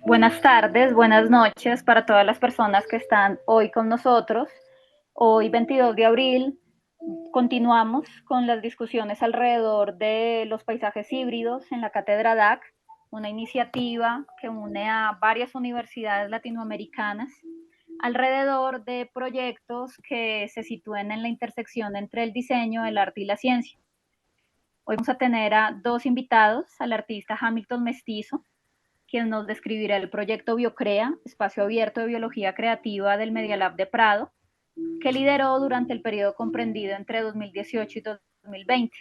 Buenas tardes, buenas noches para todas las personas que están hoy con nosotros. Hoy, 22 de abril, continuamos con las discusiones alrededor de los paisajes híbridos en la Cátedra DAC, una iniciativa que une a varias universidades latinoamericanas alrededor de proyectos que se sitúen en la intersección entre el diseño, el arte y la ciencia. Hoy vamos a tener a dos invitados, al artista Hamilton Mestizo, quien nos describirá el proyecto Biocrea, espacio abierto de biología creativa del Media Lab de Prado, que lideró durante el periodo comprendido entre 2018 y 2020.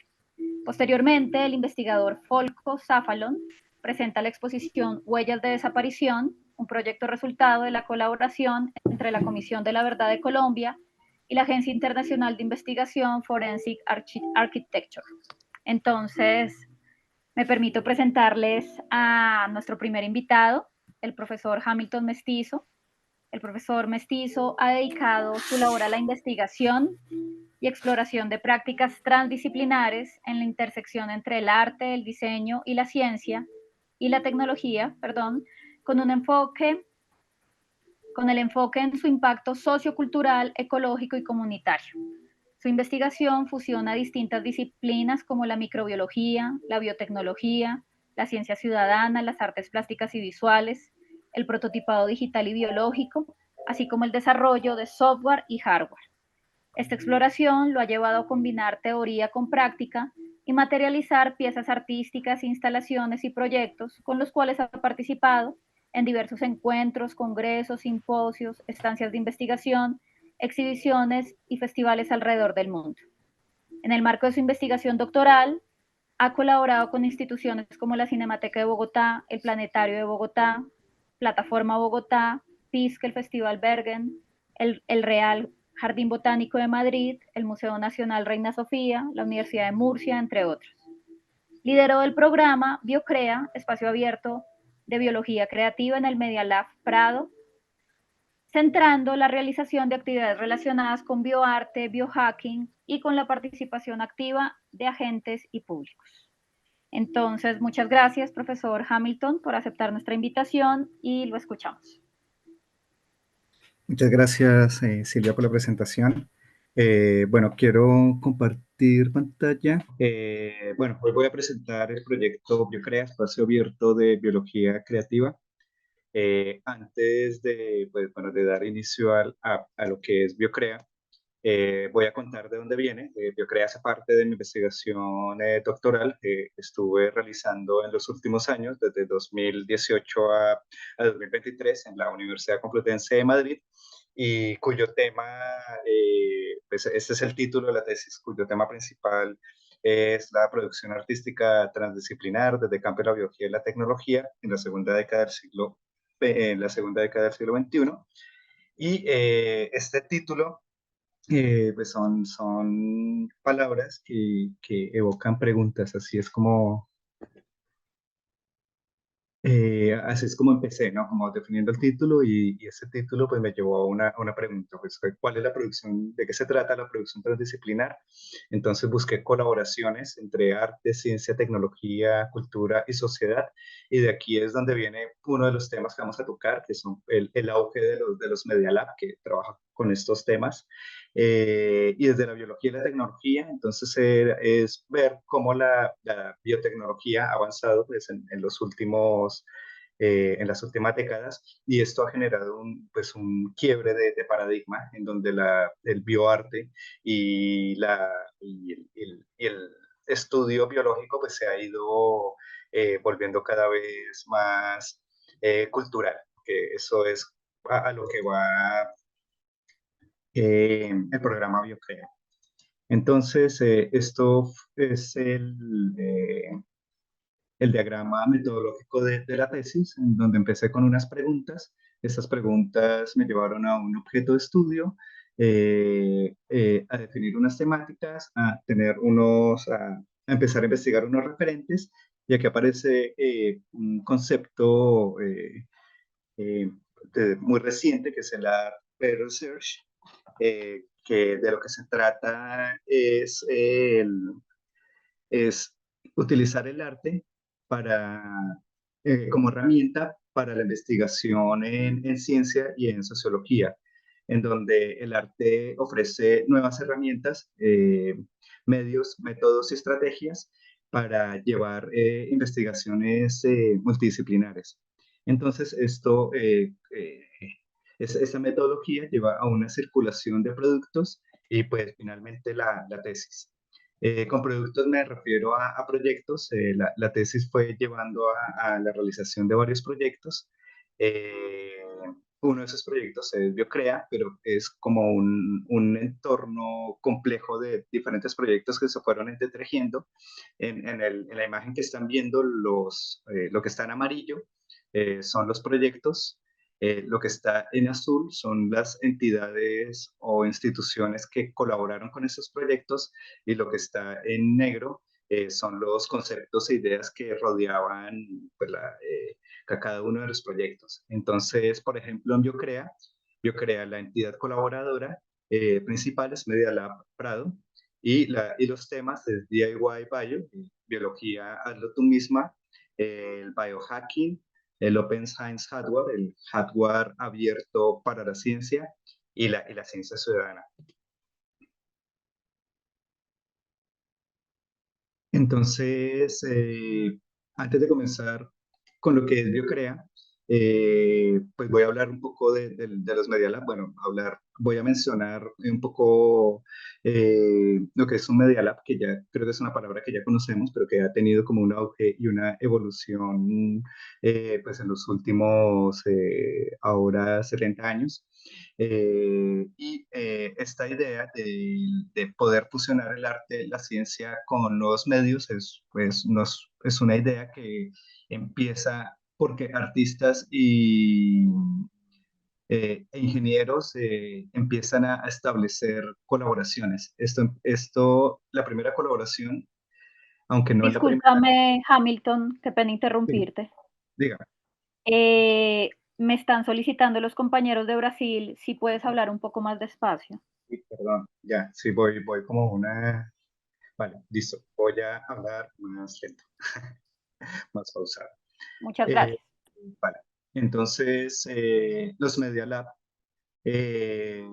Posteriormente, el investigador Folco Zafalón presenta la exposición Huellas de Desaparición, un proyecto resultado de la colaboración entre la Comisión de la Verdad de Colombia y la Agencia Internacional de Investigación Forensic Architecture. Entonces, me permito presentarles a nuestro primer invitado, el profesor Hamilton Mestizo. El profesor Mestizo ha dedicado su labor a la investigación y exploración de prácticas transdisciplinares en la intersección entre el arte, el diseño y la ciencia y la tecnología, con el enfoque en su impacto sociocultural, ecológico y comunitario. Su investigación fusiona distintas disciplinas como la microbiología, la biotecnología, la ciencia ciudadana, las artes plásticas y visuales, el prototipado digital y biológico, así como el desarrollo de software y hardware. Esta exploración lo ha llevado a combinar teoría con práctica y materializar piezas artísticas, instalaciones y proyectos con los cuales ha participado en diversos encuentros, congresos, simposios, estancias de investigación, exhibiciones y festivales alrededor del mundo. En el marco de su investigación doctoral, ha colaborado con instituciones como la Cinemateca de Bogotá, el Planetario de Bogotá, Plataforma Bogotá, PISC, el Festival Bergen, el Real Jardín Botánico de Madrid, el Museo Nacional Reina Sofía, la Universidad de Murcia, entre otros. Lideró el programa Biocrea, espacio abierto de biología creativa en el Media Lab Prado, centrando la realización de actividades relacionadas con bioarte, biohacking y con la participación activa de agentes y públicos. Entonces, muchas gracias, profesor Hamilton, por aceptar nuestra invitación y lo escuchamos. Muchas gracias, Silvia, por la presentación. Bueno, quiero compartir pantalla. Bueno, hoy voy a presentar el proyecto Biocrea, espacio abierto de biología creativa. Antes de, pues, bueno, de dar inicio a lo que es Biocrea, voy a contar de dónde viene. Biocrea hace parte de mi investigación doctoral que estuve realizando en los últimos años, desde 2018 a 2023 en la Universidad Complutense de Madrid, y cuyo tema, pues este es el título de la tesis, cuyo tema principal es la producción artística transdisciplinar desde el campo de la biología y la tecnología en la segunda década del siglo, XXI. Y este título pues son palabras que evocan preguntas, así es como empecé, ¿no? Como definiendo el título y ese título pues me llevó a una pregunta, pues ¿cuál es la producción, de qué se trata la producción transdisciplinar? Entonces busqué colaboraciones entre arte, ciencia, tecnología, cultura y sociedad, y de aquí es donde viene uno de los temas que vamos a tocar, que son el auge de los Media Lab, que trabaja con estos temas, y desde la biología y la tecnología. Entonces es ver cómo la biotecnología ha avanzado pues, en los últimos, en las últimas décadas, y esto ha generado pues, un quiebre de paradigma en donde el bioarte y, y el estudio biológico pues, se ha ido volviendo cada vez más cultural, que eso es a lo que va el programa Biocrea. Entonces, esto es el diagrama metodológico de la tesis, en donde empecé con unas preguntas. Estas preguntas me llevaron a un objeto de estudio, a definir unas temáticas, a empezar a investigar unos referentes, y aquí aparece un concepto eh, muy reciente, que es el Art Research, que de lo que se trata es utilizar el arte para, como herramienta para la investigación en ciencia y en sociología, en donde el arte ofrece nuevas herramientas, medios, métodos y estrategias para llevar investigaciones multidisciplinares. Entonces, esta metodología lleva a una circulación de productos y pues finalmente la tesis. Con productos me refiero a proyectos. La tesis fue llevando a la realización de varios proyectos. Eh, Uno de esos proyectos es Biocrea, pero es como un entorno complejo de diferentes proyectos que se fueron entretejiendo. En la imagen que están viendo, lo que está en amarillo son los proyectos. Lo que está en azul son las entidades o instituciones que colaboraron con esos proyectos, y lo que está en negro son los conceptos e ideas que rodeaban pues, a cada uno de los proyectos. Entonces, por ejemplo, en Biocrea, la entidad colaboradora principal es Media Lab Prado, y los temas es DIY Bio, biología, hazlo tú misma, el biohacking, el Open Science Hardware, el hardware abierto para la ciencia, y la ciencia ciudadana. Entonces, antes de comenzar con lo que es Biocrea, pues voy a hablar un poco de los Media Lab. Bueno, voy a mencionar un poco lo que es un Media Lab, que ya creo que es una palabra que ya conocemos, pero que ha tenido como un auge y una evolución pues en los últimos ahora 70 años. Esta idea de poder fusionar el arte, la ciencia con los medios es una idea que empieza porque artistas e ingenieros empiezan a establecer colaboraciones. La primera colaboración, aunque no es la primera, Discúlpame, Hamilton, qué pena sí, interrumpirte. diga. Me están solicitando los compañeros de Brasil si puedes hablar un poco más despacio. Sí, perdón, ya, sí, voy como una. Vale, listo. Voy a hablar más lento, más pausado. Muchas Eh, gracias. vale. Entonces, los Media Lab eh,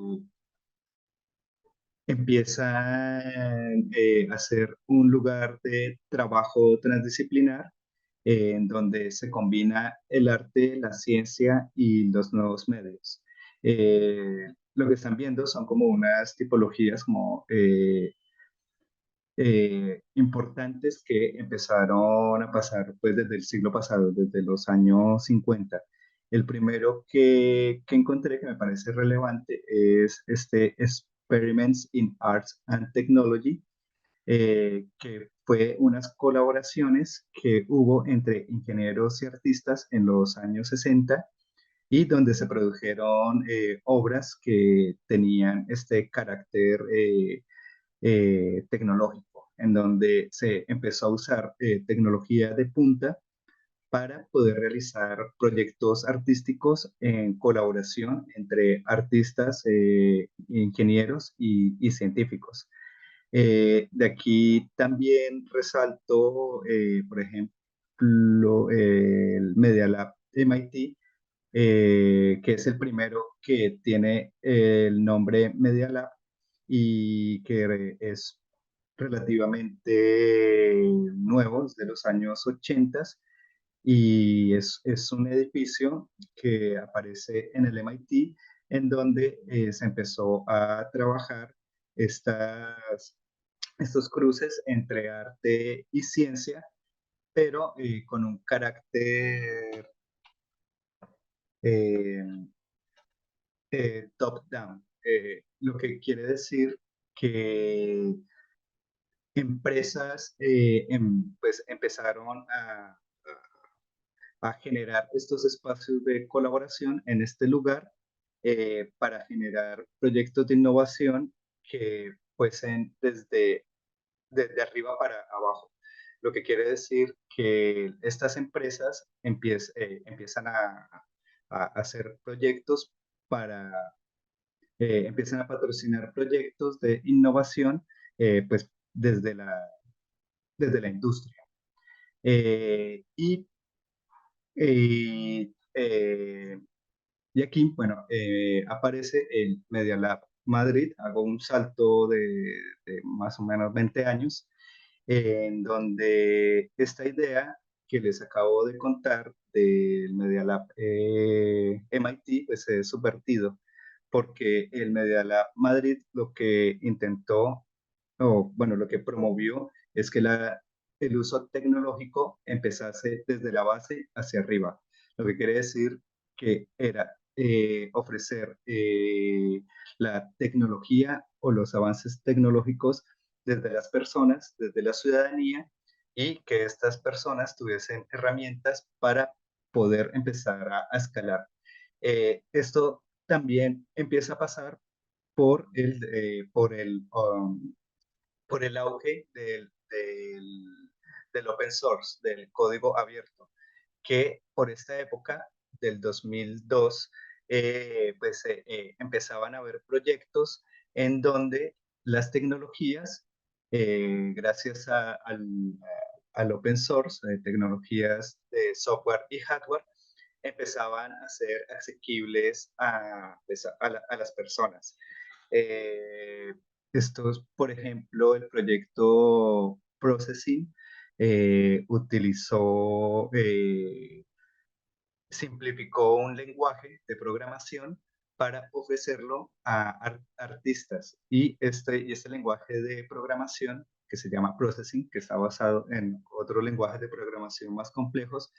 empiezan a ser un lugar de trabajo transdisciplinar, en donde se combina el arte, la ciencia y los nuevos medios. Lo que están viendo son como unas tipologías como importantes que empezaron a pasar pues desde el siglo pasado, desde los años 50. El primero que encontré que me parece relevante es este Experiments in Arts and Technology, que fue unas colaboraciones que hubo entre ingenieros y artistas en los años 60, y donde se produjeron obras que tenían este carácter tecnológico, en donde se empezó a usar tecnología de punta para poder realizar proyectos artísticos en colaboración entre artistas, ingenieros y científicos. De aquí también resalto, por ejemplo, el Media Lab MIT, que es el primero que tiene el nombre Media Lab y que es relativamente nuevos, de los años 80, y es un edificio que aparece en el MIT, en donde se empezó a trabajar estos cruces entre arte y ciencia, pero con un carácter eh, top-down, lo que quiere decir que empresas pues empezaron a generar estos espacios de colaboración en este lugar, para generar proyectos de innovación que fuesen desde arriba para abajo. Lo que quiere decir que estas empresas empiezan a hacer proyectos para empiezan a patrocinar proyectos de innovación, pues desde la industria. Y, eh, eh, y aquí, bueno, aparece el Media Lab Madrid. Hago un salto de más o menos 20 años, en donde esta idea que les acabo de contar del Media Lab MIT, pues se ha subvertido, porque el Media Lab Madrid lo que intentó, o bueno, lo que promovió es que el uso tecnológico empezase desde la base hacia arriba, lo que quiere decir que era ofrecer la tecnología o los avances tecnológicos desde las personas, desde la ciudadanía, y que estas personas tuviesen herramientas para poder empezar a escalar. Esto también empieza a pasar por por el auge del open source, del código abierto, que por esta época del 2002, pues empezaban a haber proyectos en donde las tecnologías, gracias al open source, tecnologías de software y hardware, empezaban a ser asequibles pues, a las personas. Eh, Estos, por ejemplo, el proyecto Processing simplificó un lenguaje de programación para ofrecerlo a artistas. Y este lenguaje de programación, que se llama Processing, que está basado en otros lenguajes de programación más complejos,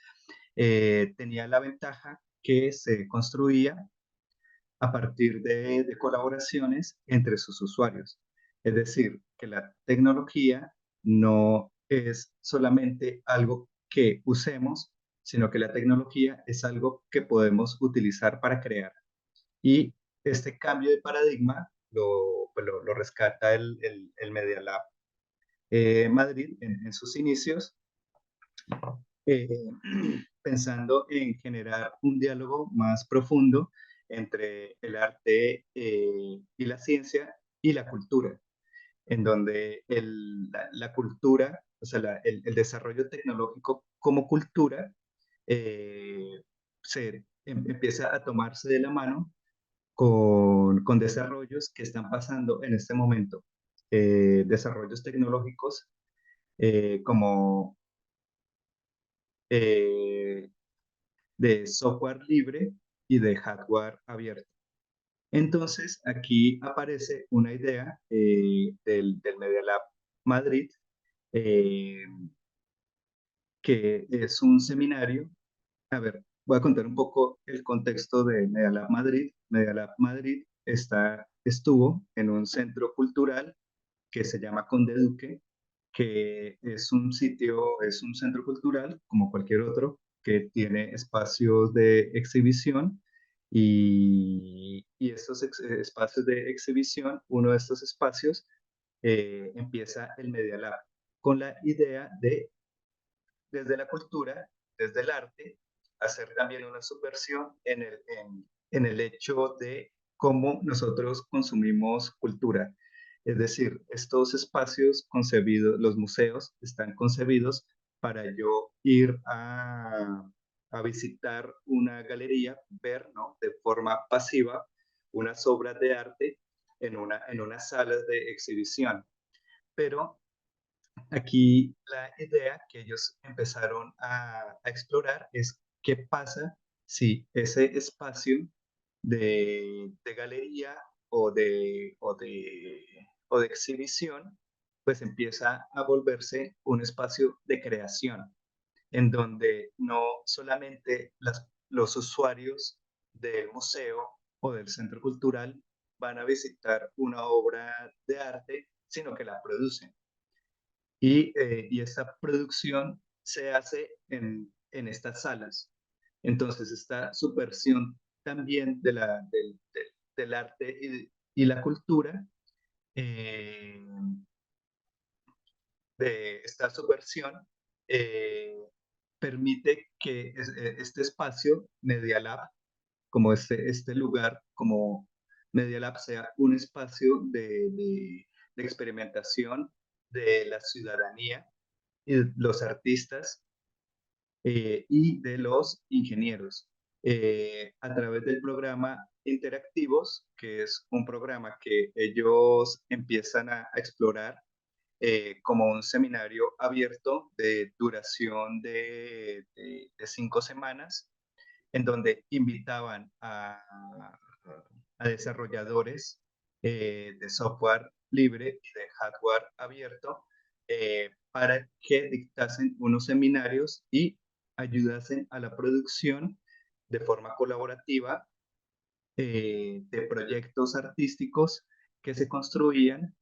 tenía la ventaja que se construía a partir de colaboraciones entre sus usuarios. Es decir, que la tecnología no es solamente algo que usemos, sino que la tecnología es algo que podemos utilizar para crear. Y este cambio de paradigma lo rescata el Media Lab Madrid en sus inicios, eh, pensando en generar un diálogo más profundo entre el arte y la ciencia y la cultura, en donde la cultura, o sea, el desarrollo tecnológico como cultura, eh, empieza a tomarse de la mano con desarrollos que están pasando en este momento. Desarrollos tecnológicos como eh, de software libre y de hardware abierto. Entonces, aquí aparece una idea del Media Lab Madrid, eh, que es un seminario. A ver, voy a contar un poco el contexto de Media Lab Madrid. Media Lab Madrid estuvo en un centro cultural que se llama Conde Duque, que es un centro cultural como cualquier otro, que tiene espacios de exhibición y estos espacios de exhibición, uno de estos espacios, empieza el Media Lab con la idea de, desde la cultura, desde el arte, hacer también una subversión en el hecho de cómo nosotros consumimos cultura. Es decir, estos espacios concebidos, los museos, están concebidos para yo ir a visitar una galería, ver, ¿no?, de forma pasiva unas obras de arte en una sala de exhibición. Pero aquí la idea que ellos empezaron a explorar es qué pasa si ese espacio de galería o de exhibición, pues empieza a volverse un espacio de creación, en donde no solamente los usuarios del museo o del centro cultural van a visitar una obra de arte, sino que la producen. Y esta producción se hace en estas salas. Entonces, esta subversión también del arte y la cultura, eh, de esta subversión, eh, permite que este espacio, Media Lab, como este lugar, como Media Lab sea un espacio de experimentación de la ciudadanía y de los artistas y de los ingenieros a través del programa Interactivos, que es un programa que ellos empiezan a explorar como un seminario abierto de duración de 5 semanas, en donde invitaban a desarrolladores de software libre y de hardware abierto para que dictasen unos seminarios y ayudasen a la producción de forma colaborativa de proyectos artísticos que se construían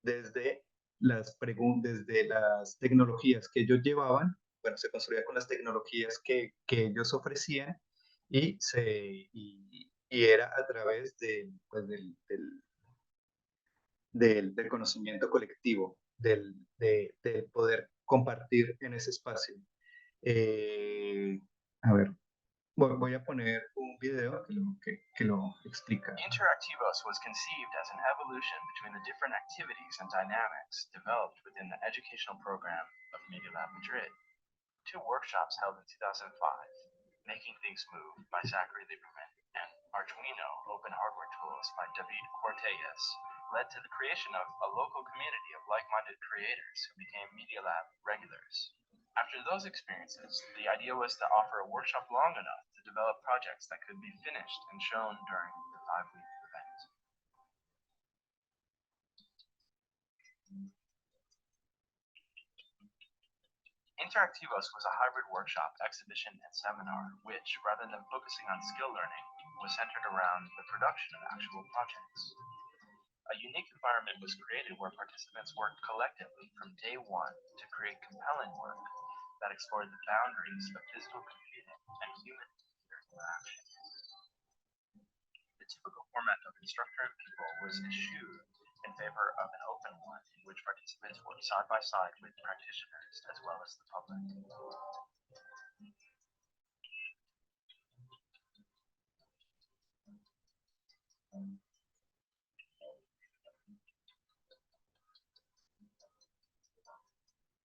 desde desde las tecnologías que ellos llevaban. Bueno, se construía con las tecnologías que ellos ofrecían y era a través pues, del conocimiento colectivo, de poder compartir en ese espacio. Eh, a ver, voy a poner un video que lo explica. Interactivos was conceived as an evolution between the different activities and dynamics developed within the educational program of Media Lab Madrid. 2 workshops held in 2005, Making Things Move by Zachary Lieberman and Arduino Open Hardware Tools by David Cortez, led to the creation of a local community of like-minded creators who became Media Lab regulars. After those experiences, the idea was to offer a workshop long enough to develop projects that could be finished and shown during the 5-week event. Interactivos was a hybrid workshop, exhibition, and seminar, which, rather than focusing on skill learning, was centered around the production of actual projects. A unique environment was created where participants worked collectively from day one to create compelling work that explored the boundaries of physical computing and human-computer interaction. The typical format of instructor and pupil was eschewed in favor of an open one in which participants worked side by side with practitioners as well as the public.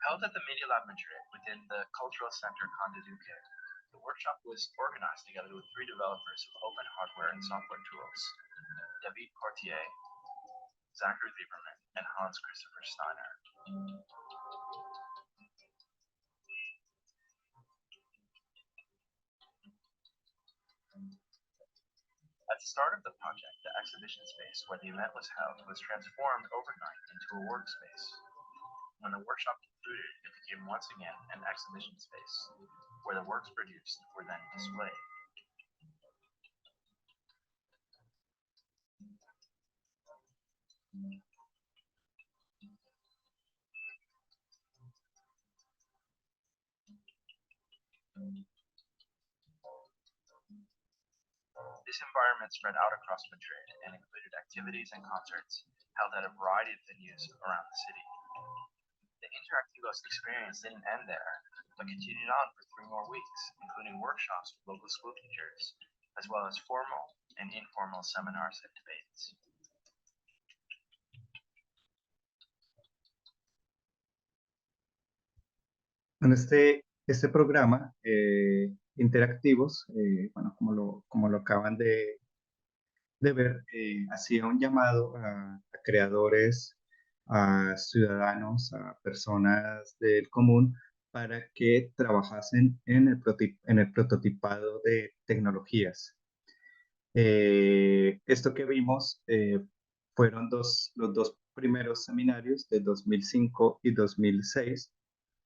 Held at the Media Lab Madrid within the Cultural Center Conde Duque, the workshop was organized together with 3 developers of open hardware and software tools, David Cortier, Zachary Lieberman, and Hans Christopher Steiner. At the start of the project, the exhibition space where the event was held was transformed overnight into a workspace. When the workshop concluded, it became once again an exhibition space, where the works produced were then displayed. This environment spread out across Madrid and included activities and concerts held at a variety of venues around the city. The Interactivos experience didn't end there, but continued on for 3 more weeks, including workshops with local school teachers, as well as formal and informal seminars and debates. En este programa, Interactivos, bueno, como lo acaban de ver, hacía un llamado a creadores, a ciudadanos, a personas del común para que trabajasen en el prototipado de tecnologías. Esto que vimos fueron los 2 primeros seminarios de 2005 y 2006,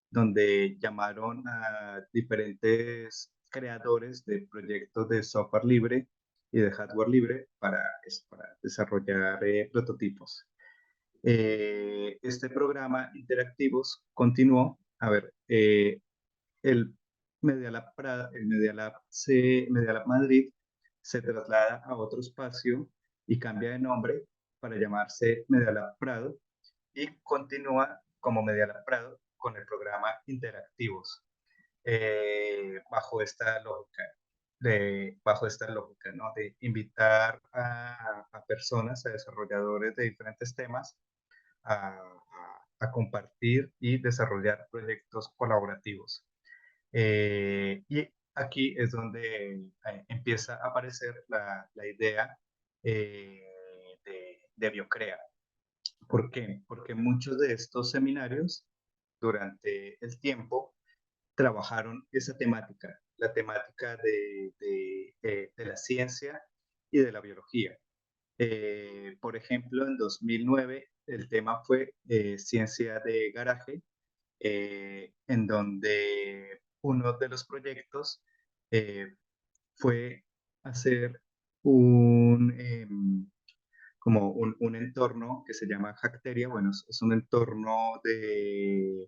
donde llamaron a diferentes creadores de proyectos de software libre y de hardware libre para desarrollar prototipos. Este programa Interactivos continuó. A ver, el Media Lab Madrid se traslada a otro espacio y cambia de nombre para llamarse Media Lab Prado y continúa como Media Lab Prado con el programa Interactivos bajo esta lógica. bajo esta lógica, ¿no? De invitar a personas, a desarrolladores de diferentes temas a compartir y desarrollar proyectos colaborativos. Y aquí es donde empieza a aparecer la idea de Biocrea. ¿Por qué? Porque muchos de estos seminarios durante el tiempo trabajaron esa temática, la temática de la ciencia y de la biología. Por ejemplo, en 2009 el tema fue ciencia de garaje, en donde uno de los proyectos eh, fue hacer como un entorno que se llama Hackteria. Bueno, es un entorno de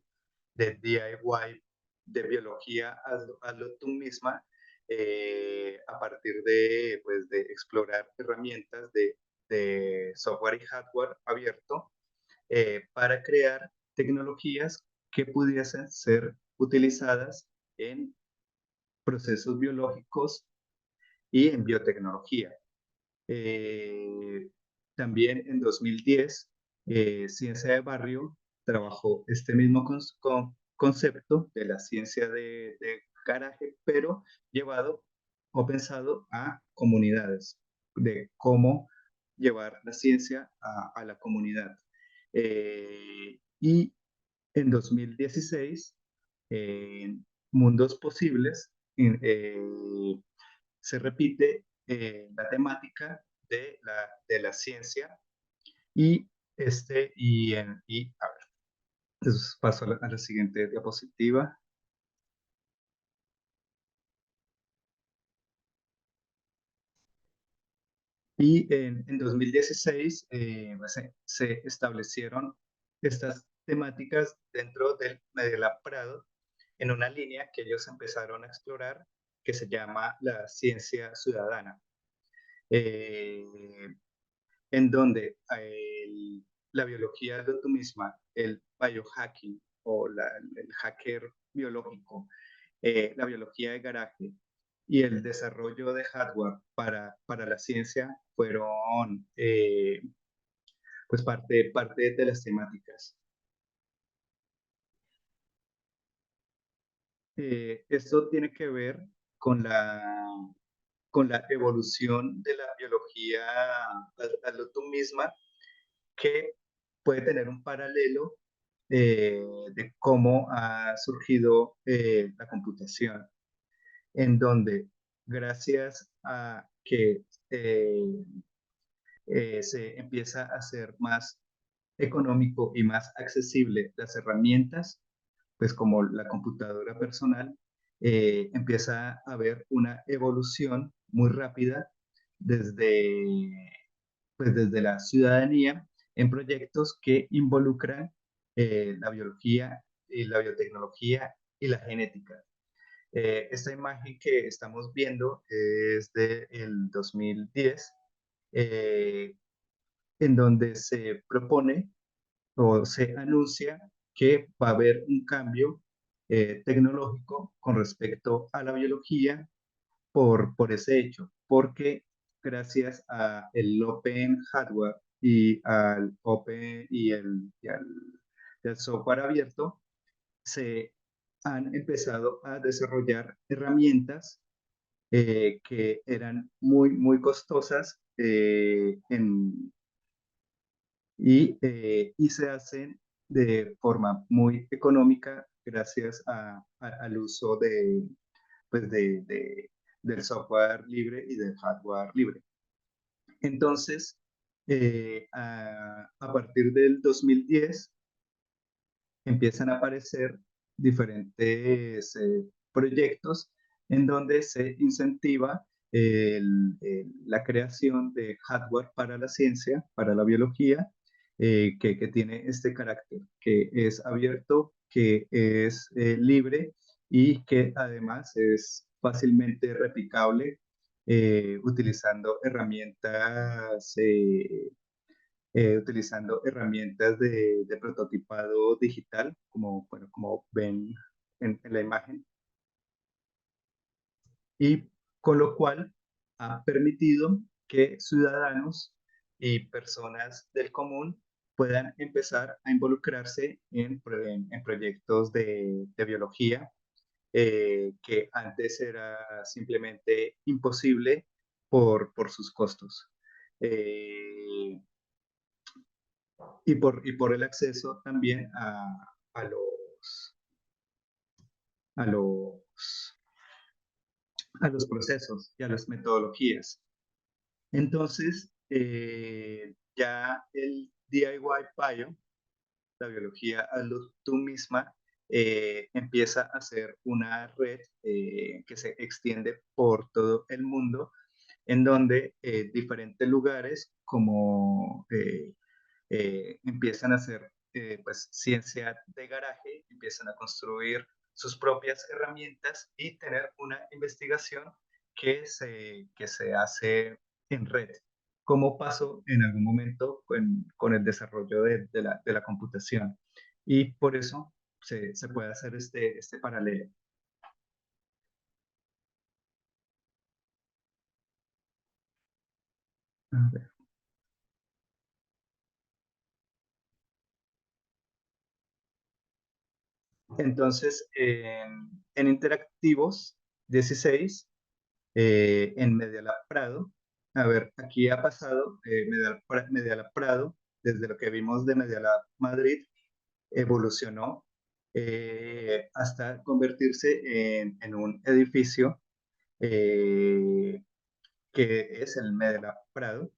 DIY, de biología, hazlo tú misma, a partir de, pues, de explorar herramientas de software y hardware abierto para crear tecnologías que pudiesen ser utilizadas en procesos biológicos y en biotecnología. Eh, También en 2010, Ciencia de Barrio trabajó este mismo concepto de la ciencia de garaje, pero llevado o pensado a comunidades, de cómo llevar la ciencia a la comunidad. Y en 2016, en Mundos Posibles, se repite la temática de la ciencia a ver, entonces paso a la siguiente diapositiva. Y en 2016 pues, se establecieron estas temáticas dentro del Media Prado en una línea que ellos empezaron a explorar que se llama la ciencia ciudadana. Eh, en donde la biología de tú misma, el biohacking o el hacker biológico, la biología de garaje y el desarrollo de hardware para la ciencia fueron pues parte de las temáticas. Esto tiene que ver con con la evolución de la biología hazlo tú misma, que puede tener un paralelo de cómo ha surgido la computación, en donde gracias a que se empieza a hacer más económico y más accesible las herramientas, pues como la computadora personal, empieza a haber una evolución muy rápida desde desde la ciudadanía en proyectos que involucran la biología y la biotecnología y la genética. Esta imagen que estamos viendo es del 2010, eh, en donde se propone o se anuncia que va a haber un cambio tecnológico con respecto a la biología por ese hecho, porque gracias a el Open Hardware y al Open y al software abierto, se han empezado a desarrollar herramientas que eran muy costosas y se hacen de forma muy económica gracias al uso pues del software libre y del hardware libre. Entonces, a partir del 2010 empiezan a aparecer diferentes proyectos en donde se incentiva la creación de hardware para la ciencia, para la biología, que tiene este carácter, que es abierto, que es libre y que además es fácilmente replicable utilizando herramientas de prototipado digital, como, como ven en la imagen. Y con lo cual ha permitido que ciudadanos y personas del común puedan empezar a involucrarse en proyectos de biología, que antes era simplemente imposible por sus costos. Eh, y por el acceso también a a los, a los procesos y a las metodologías. Entonces, ya el DIY Bio, la biología hazlo tú misma, empieza a ser una red que se extiende por todo el mundo, en donde diferentes lugares como empiezan a hacer pues, ciencia de garaje, empiezan a construir sus propias herramientas y tener una investigación que se hace en red, como pasó en algún momento con el desarrollo de la computación. Y por eso se puede hacer este paralelo. A ver. Entonces, en Interactivos 16, en Medialab Prado. A ver, aquí ha pasado Medialab Prado, desde lo que vimos de Medialab Madrid, evolucionó hasta convertirse en un edificio eh, que es el Medialab Prado.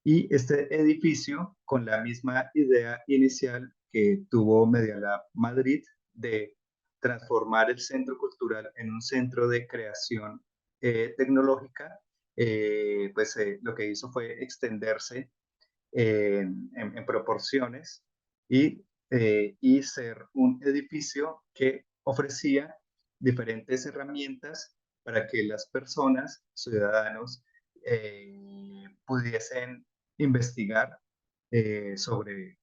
Y este edificio, con la misma idea inicial que tuvo Medialab Madrid de transformar el centro cultural en un centro de creación tecnológica, pues lo que hizo fue extenderse en proporciones y ser un edificio que ofrecía diferentes herramientas para que las personas, ciudadanos, pudiesen investigar sobre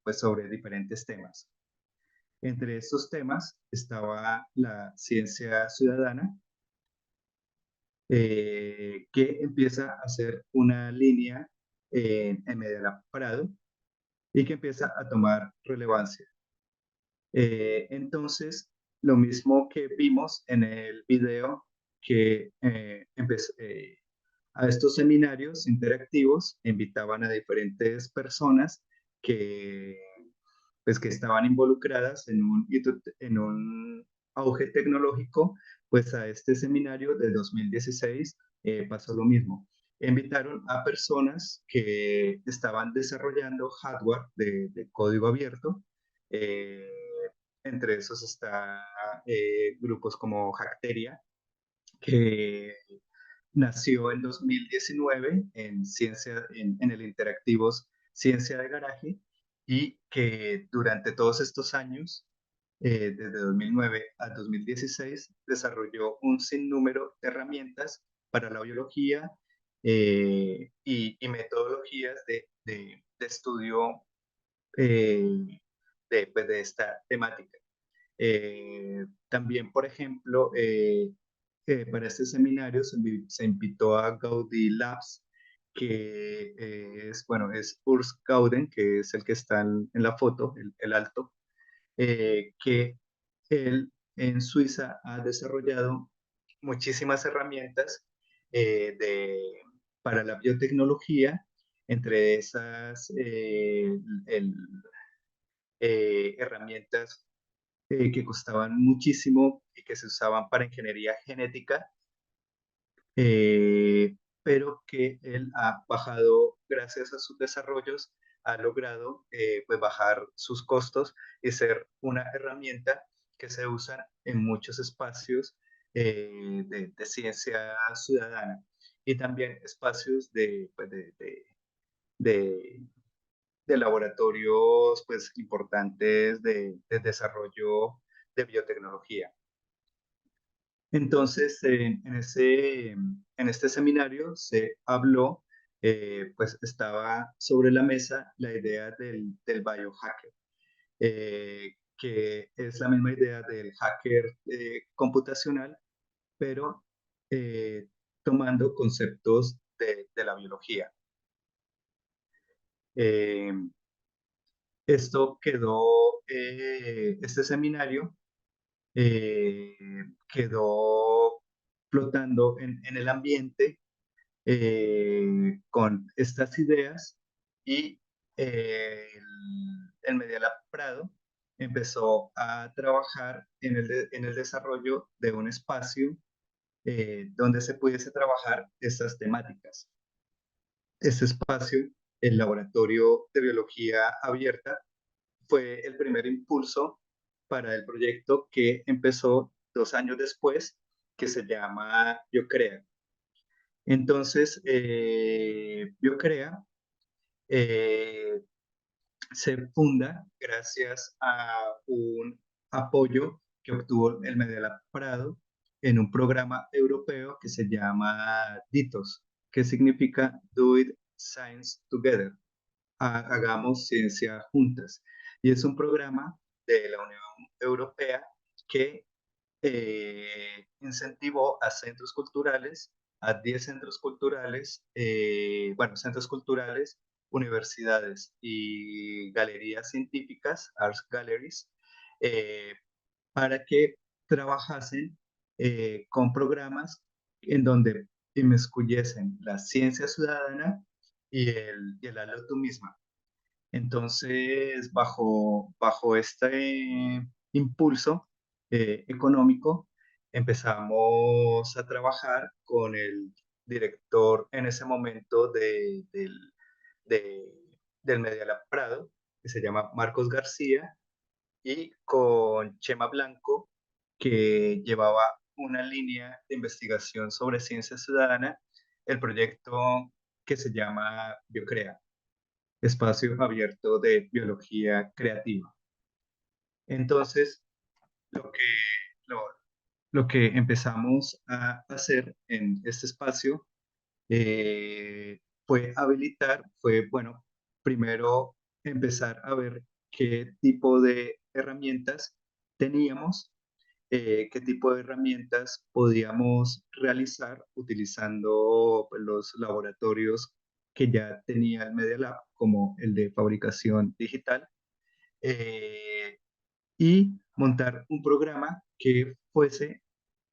diferentes temas. Entre estos temas estaba la ciencia ciudadana, que empieza a ser una línea en Medellín Prado y que empieza a tomar relevancia. Entonces, lo mismo que vimos en el video, que a estos seminarios interactivos invitaban a diferentes personas que, pues, que estaban involucradas en un auge tecnológico. Pues a este seminario de 2016 pasó lo mismo. Invitaron a personas que estaban desarrollando hardware de código abierto. eh, Entre esos está grupos como Hackteria, que nació en 2019 en el Interactivos Ciencia de Garaje, y que durante todos estos años, desde 2009 a 2016, desarrolló un sinnúmero de herramientas para la biología y metodologías de estudio eh, pues, de esta temática. También, por ejemplo, para este seminario se invitó a Gaudí Labs, que bueno, es Urs Gauden, que es el que está en la foto, el alto, que él en Suiza ha desarrollado muchísimas herramientas para la biotecnología, entre esas herramientas que costaban muchísimo y que se usaban para ingeniería genética, pero que él ha bajado, gracias a sus desarrollos, ha logrado pues bajar sus costos y ser una herramienta que se usa en muchos espacios de ciencia ciudadana, y también espacios pues, de, de laboratorios pues, importantes de desarrollo de biotecnología. Entonces, en este seminario se habló, pues estaba sobre la mesa la idea del biohacker, que es la misma idea del hacker computacional, pero tomando conceptos de la biología. Eh, este seminario eh, quedó flotando en el ambiente con estas ideas y el Media Lab Prado empezó a trabajar en el desarrollo de un espacio donde se pudiese trabajar estas temáticas. Este espacio, el Laboratorio de Biología Abierta, fue el primer impulso para el proyecto que empezó 2 años después, que se llama BioCrea. Entonces, BioCrea eh, se funda gracias a un apoyo que obtuvo el Media Prado en un programa europeo que se llama DITOS, que significa Do It Science Together, hagamos ciencia juntas. Y es un programa de la Unión Europea que incentivó a centros culturales, a 10 centros culturales, centros culturales, universidades y galerías científicas, arts galleries, eh, para que trabajasen con programas en donde inmiscuyesen la ciencia ciudadana y el hazlo tú misma. Entonces, bajo este impulso económico, empezamos a trabajar con el director en ese momento de- del Media Lab Prado, que se llama Marcos García, y con Chema Blanco, que llevaba una línea de investigación sobre ciencia ciudadana, el proyecto que se llama BioCrea, espacio abierto de biología creativa. Entonces, lo que, lo, lo que empezamos a hacer en este espacio bueno, primero empezar a ver qué tipo de herramientas teníamos, qué tipo de herramientas podíamos realizar utilizando pues, los laboratorios que ya tenía el Media Lab, como el de fabricación digital, eh, y montar un programa que fuese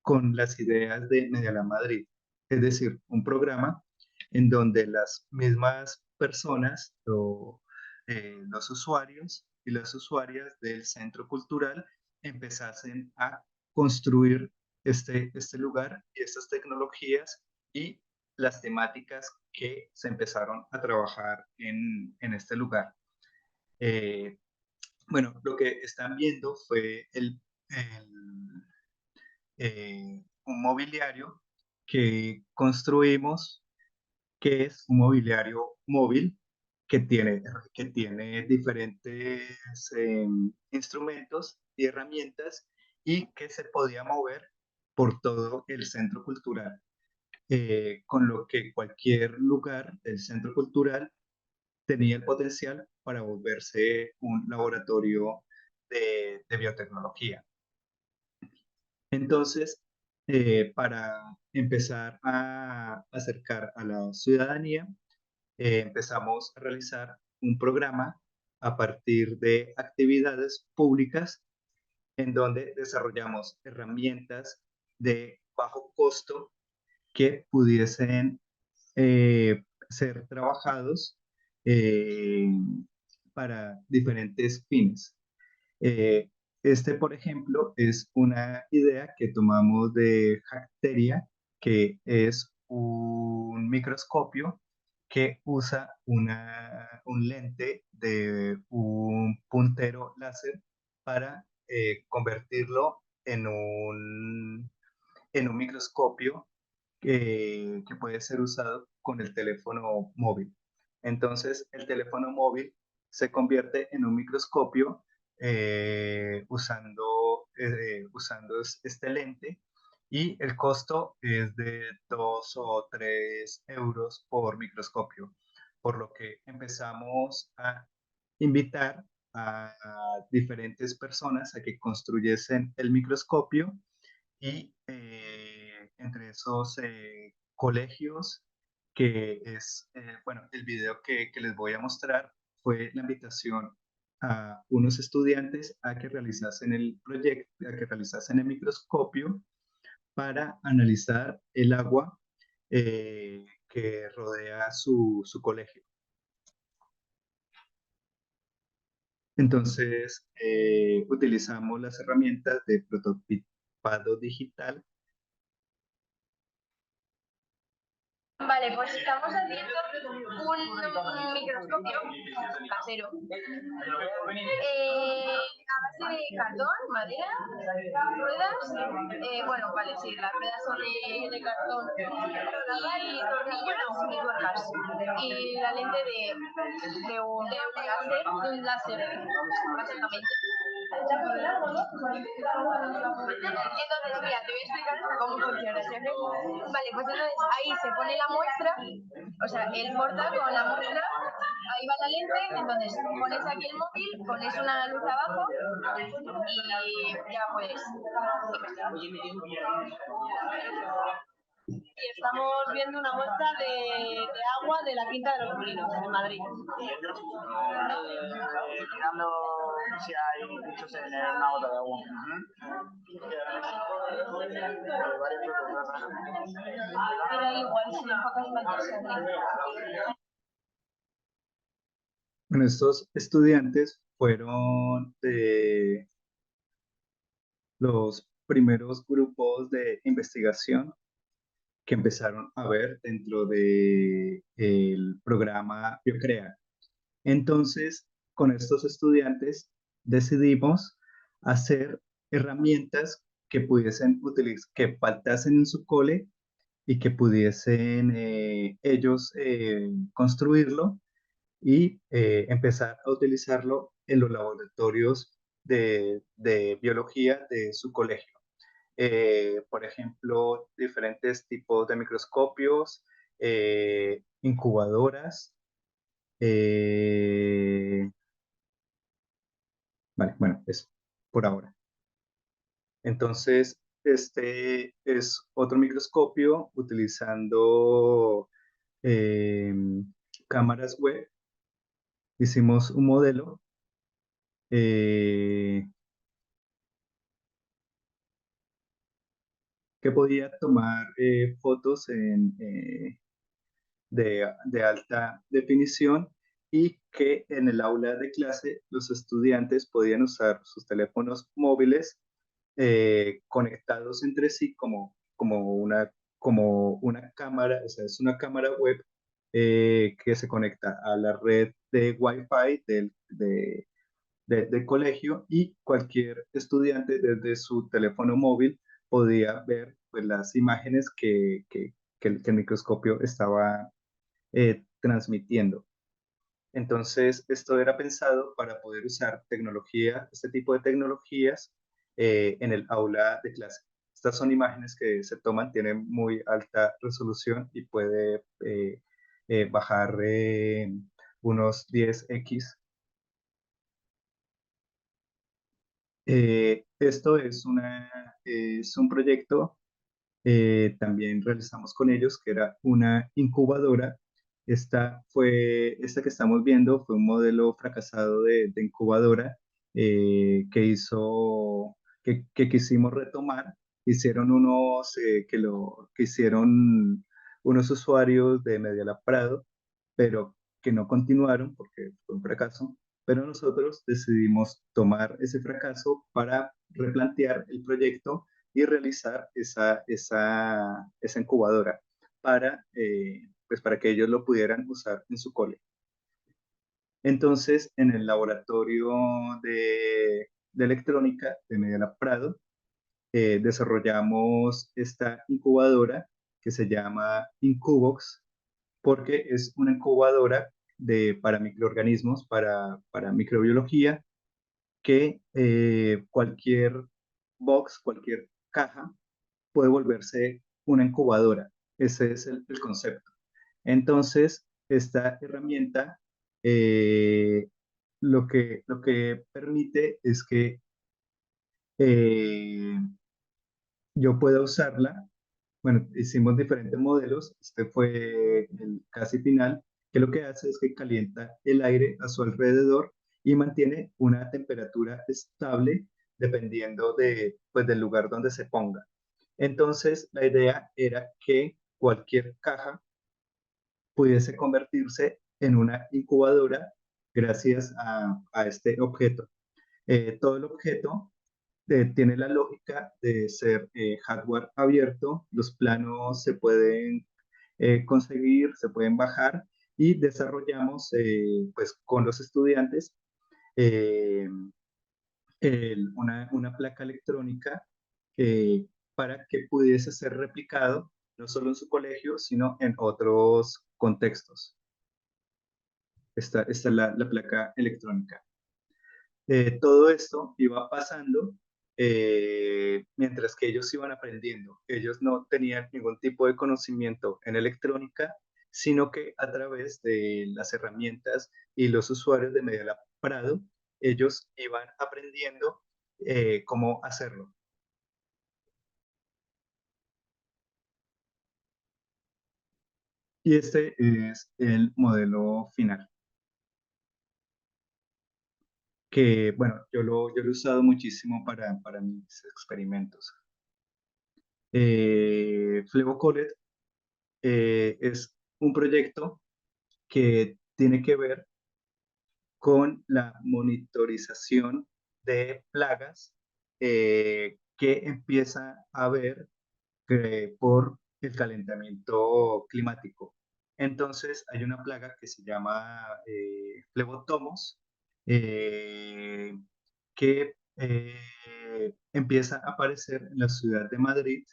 con las ideas de Media Lab Madrid. Es decir, un programa en donde las mismas personas, los usuarios y las usuarias del centro cultural empezasen a construir este lugar y estas tecnologías y las temáticas que se empezaron a trabajar en este lugar. Eh, bueno, lo que están viendo fue un mobiliario que construimos, que es un mobiliario móvil que tiene diferentes instrumentos y herramientas y que se podía mover por todo el centro cultural, con lo que cualquier lugar del centro cultural tenía el potencial para volverse un laboratorio de biotecnología. Entonces, para empezar a acercar a la ciudadanía, empezamos a realizar un programa a partir de actividades públicas en donde desarrollamos herramientas de bajo costo que pudiesen ser trabajados eh, para diferentes fines. Eh, por ejemplo, es una idea que tomamos de Hackteria, que es un microscopio que usa un lente de un puntero láser para convertirlo en un microscopio que puede ser usado con el teléfono móvil. Entonces, el teléfono móvil se convierte en un microscopio usando este lente y el costo es de 2 o 3 euros por microscopio, por lo que empezamos a invitar a diferentes personas a que construyesen el microscopio y entre esos colegios, que es, bueno, el video que les voy a mostrar fue la invitación a unos estudiantes a que realizasen el proyecto, a que realizasen el microscopio para analizar el agua que rodea su colegio. Entonces, utilizamos las herramientas de prototipado digital. Vale, pues estamos haciendo un microscopio casero a base de cartón, madera, ruedas, bueno, vale, sí, las ruedas son de cartón y tornillos y tuercas y la lente de un láser, básicamente. Entonces, mira, te voy a explicar hasta cómo funciona, ¿sí? Vale, pues entonces ahí se pone la muestra, o sea, el portal con la muestra, ahí va la lente, entonces pones aquí el móvil, pones una luz abajo y ya puedes y estamos viendo una muestra de agua de la Quinta de los Molinos, en Madrid. Mirando si hay bichos en una gota de agua. Varios frutos, Mira, igual si enfocas más. Bueno, estos estudiantes fueron de los primeros grupos de investigación que empezaron a ver dentro del programa BioCrea. Entonces, con estos estudiantes decidimos hacer herramientas que pudiesen utilizar, que faltasen en su cole y que pudiesen ellos construirlo y empezar a utilizarlo en los laboratorios de biología de su colegio. Por ejemplo, diferentes tipos de microscopios, incubadoras. Vale, bueno, eso por ahora. Entonces, este es otro microscopio utilizando cámaras web. Hicimos un modelo que podía tomar fotos de alta definición y que en el aula de clase los estudiantes podían usar sus teléfonos móviles conectados entre sí como una cámara, o sea, es una cámara web que se conecta a la red de Wi-Fi del colegio y cualquier estudiante desde su teléfono móvil podía ver pues, las imágenes que el microscopio estaba transmitiendo. Entonces, esto era pensado para poder usar tecnología, este tipo de tecnologías en el aula de clase. Estas son imágenes que se toman, tienen muy alta resolución y puede bajar unos 10x. Esto es un proyecto también realizamos con ellos, que era una incubadora. Esta que estamos viendo fue un modelo fracasado de incubadora que quisimos retomar. Hicieron que hicieron unos usuarios de Medialab Prado, pero que no continuaron porque fue un fracaso. Pero nosotros decidimos tomar ese fracaso para replantear el proyecto y realizar esa incubadora pues para que ellos lo pudieran usar en su cole. Entonces, en el laboratorio de electrónica de Medialab Prado, desarrollamos esta incubadora que se llama Incubox, porque es una incubadora para microorganismos, para microbiología, que cualquier box, cualquier caja puede volverse una incubadora. Ese es el concepto. Entonces, esta herramienta lo que permite es que yo pueda usarla Bueno, hicimos diferentes modelos. Este fue el casi final, que lo que hace es que calienta el aire a su alrededor y mantiene una temperatura estable dependiendo de, pues, del lugar donde se ponga. Entonces, la idea era que cualquier caja pudiese convertirse en una incubadora gracias a este objeto. Todo el objeto tiene la lógica de ser hardware abierto, los planos se pueden conseguir, se pueden bajar y desarrollamos pues con los estudiantes eh, una placa electrónica eh, para que pudiese ser replicado no solo en su colegio, sino en otros contextos. Esta es la placa electrónica. Todo esto iba pasando mientras que ellos iban aprendiendo. Ellos no tenían ningún tipo de conocimiento en electrónica, sino que a través de las herramientas y los usuarios de Media Prado, ellos iban aprendiendo cómo hacerlo. Y este es el modelo final, que bueno, yo lo he usado muchísimo para mis experimentos. Flebocolet es un proyecto que tiene que ver con la monitorización de plagas que empieza a haber por el calentamiento climático. Entonces hay una plaga que se llama flebotomos eh, que empieza a aparecer en la ciudad de Madrid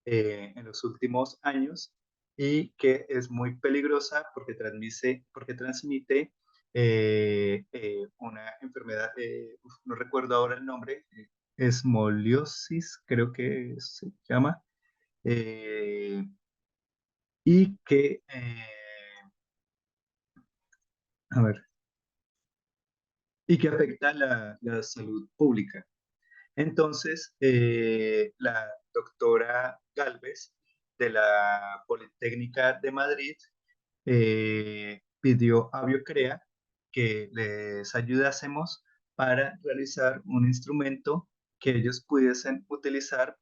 en los últimos años y que es muy peligrosa porque transmite una enfermedad, no recuerdo ahora el nombre, esmoliosis creo que se llama, eh, y que, a ver, y que afecta la salud pública. Entonces, la doctora Galvez de la Politécnica de Madrid pidió a Biocrea que les ayudásemos para realizar un instrumento que ellos pudiesen utilizar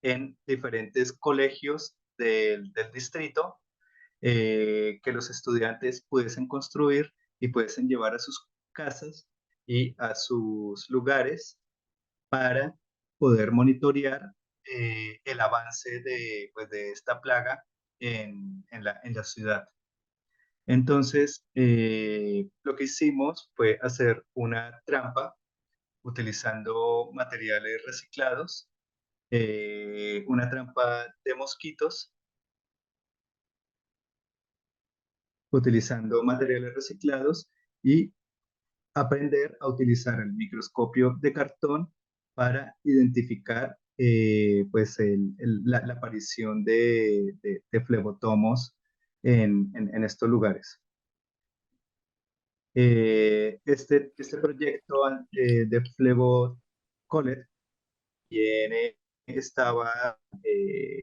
en diferentes colegios del distrito, que los estudiantes pudiesen construir y pudiesen llevar a sus casas y a sus lugares para poder monitorear el avance de, pues, de esta plaga en la ciudad. Entonces, lo que hicimos fue hacer una trampa utilizando materiales reciclados, una trampa de mosquitos utilizando materiales reciclados y aprender a utilizar el microscopio de cartón para identificar pues la aparición de flebotomos en estos lugares. Este proyecto de Flebocolet estaba, eh,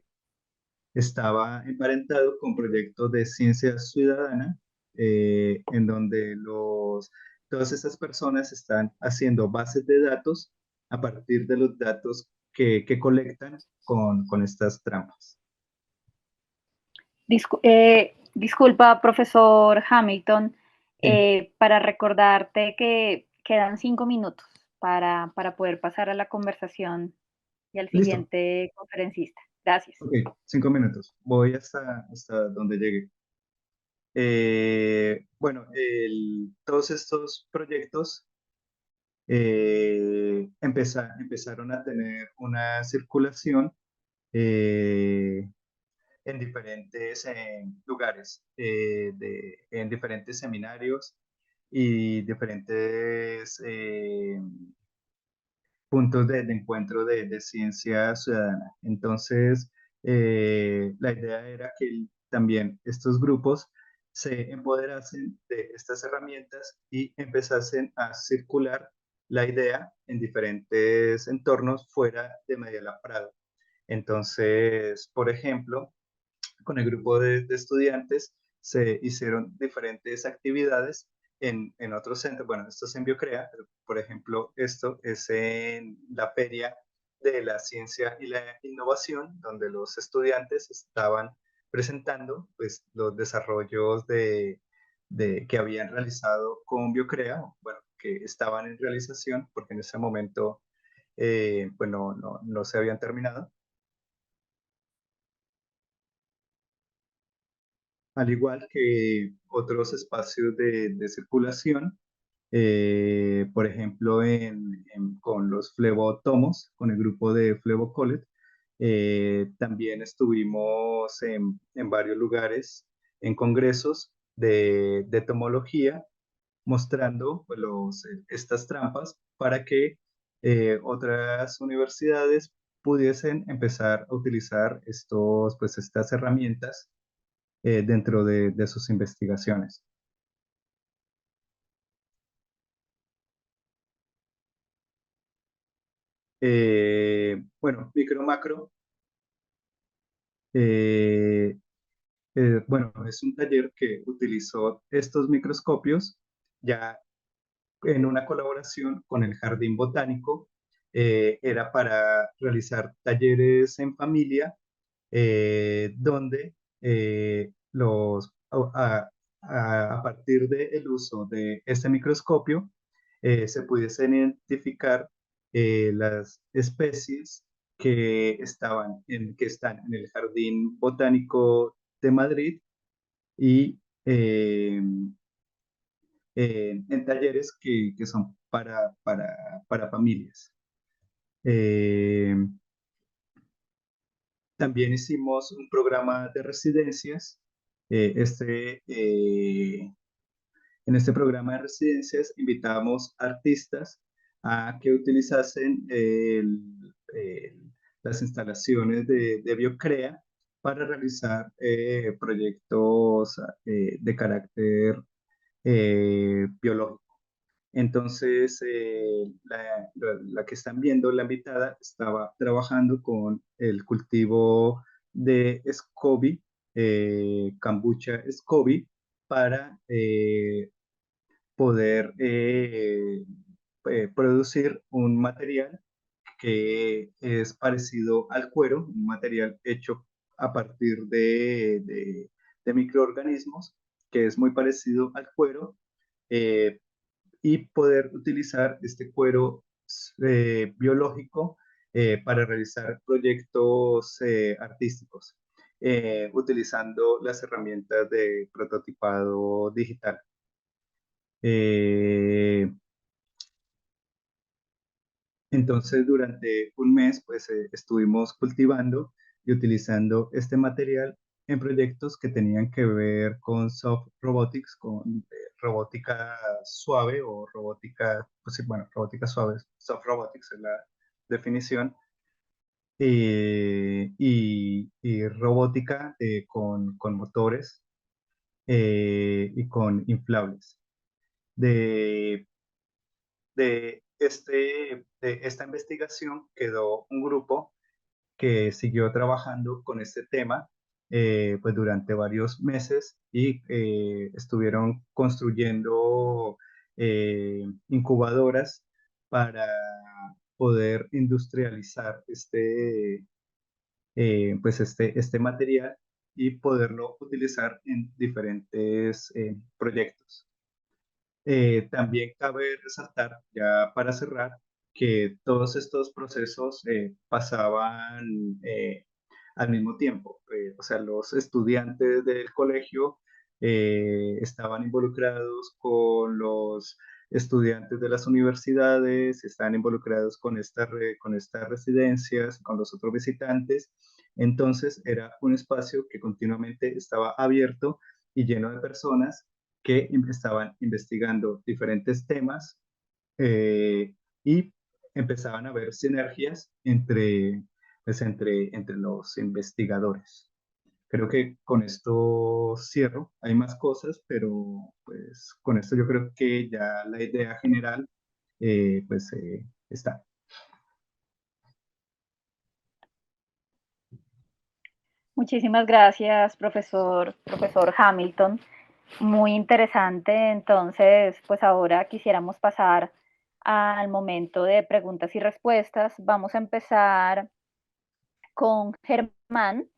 estaba emparentado con proyectos de ciencia ciudadana, en donde todas esas personas están haciendo bases de datos a partir de los datos que colectan con estas trampas. Disculpa, profesor Hamilton, Sí, para recordarte que quedan 5 minutos para poder pasar a la conversación y al listo. siguiente conferencista. Gracias. Ok, 5 minutos. Voy hasta donde llegue. Bueno, todos estos proyectos empezaron a tener una circulación eh, en diferentes lugares, en diferentes seminarios y diferentes puntos de encuentro de ciencia ciudadana. Entonces, la idea era que también estos grupos se empoderasen de estas herramientas y empezasen a circular la idea en diferentes entornos fuera de Media Lab Prado. Entonces, por ejemplo, con el grupo de estudiantes se hicieron diferentes actividades en otros centros. Bueno, esto es en Biocrea, pero, por ejemplo, esto es en la Feria de la Ciencia y la Innovación, donde los estudiantes estaban presentando pues, los desarrollos que habían realizado con Biocrea, bueno, que estaban en realización, porque en ese momento pues no se habían terminado. Al igual que otros espacios de circulación, por ejemplo, con los flebotomos, con el grupo de Flebocolet, también estuvimos en varios lugares, en congresos de tomología, mostrando pues, estas trampas para que otras universidades pudiesen empezar a utilizar estas herramientas dentro de sus investigaciones. Bueno, micro macro, eh, bueno, es un taller que utilizó estos microscopios ya en una colaboración con el Jardín Botánico. Era para realizar talleres en familia donde a partir del uso de este microscopio se pudiesen identificar las especies que están en el Jardín Botánico de Madrid y en talleres que son para familias. Eh, También hicimos un programa de residencias. Eh, este, eh, en este programa de residencias invitábamos artistas a que utilizasen las instalaciones de Biocrea para realizar proyectos de carácter biológico. Entonces, la que están viendo, la invitada, estaba trabajando con el cultivo de SCOBY, Kombucha SCOBY, para poder producir un material que es parecido al cuero, un material hecho a partir de microorganismos, que es muy parecido al cuero, eh, y poder utilizar este cuero biológico para realizar proyectos artísticos, utilizando las herramientas de prototipado digital. Eh, entonces, durante un mes, pues estuvimos cultivando y utilizando este material en proyectos que tenían que ver con soft robotics, con robótica suave o robótica, pues sí, bueno, robótica suave, soft robotics es la definición, y robótica con motores y con inflables. De de esta investigación quedó un grupo que siguió trabajando con este tema pues durante varios meses y estuvieron construyendo incubadoras para poder industrializar este material y poderlo utilizar en diferentes proyectos. También cabe resaltar, ya para cerrar, que todos estos procesos pasaban al mismo tiempo. O sea, los estudiantes del colegio estaban involucrados con los estudiantes de las universidades, estaban involucrados con estas residencias, con los otros visitantes. Entonces, era un espacio que continuamente estaba abierto y lleno de personas que estaban investigando diferentes temas y empezaban a haber sinergias entre los investigadores. Creo que con esto cierro. Hay más cosas, pero pues con esto yo creo que ya la idea general está. Muchísimas gracias, profesor Hamilton. Muy interesante. Entonces, pues ahora quisiéramos pasar al momento de preguntas y respuestas. Vamos a empezar con Germán.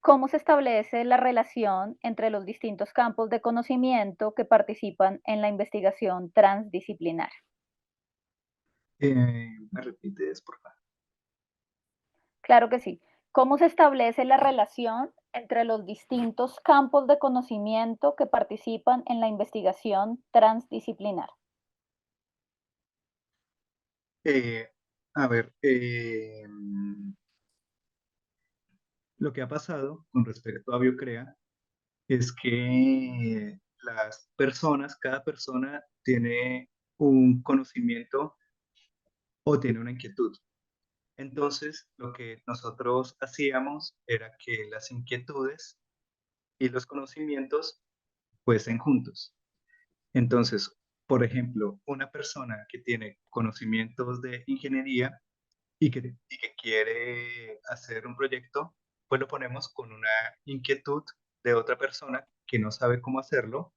¿Cómo se establece la relación entre los distintos campos de conocimiento que participan en la investigación transdisciplinar? ¿Me repites, por favor? Claro que sí. ¿Cómo se establece la relación entre los distintos campos de conocimiento que participan en la investigación transdisciplinar? Eh, a ver, lo que ha pasado con respecto a Biocrea es que las personas, cada persona tiene un conocimiento o tiene una inquietud. Entonces, lo que nosotros hacíamos era que las inquietudes y los conocimientos fuesen juntos. Entonces, por ejemplo, una persona que tiene conocimientos de ingeniería y que quiere hacer un proyecto, pues lo ponemos con una inquietud de otra persona que no sabe cómo hacerlo,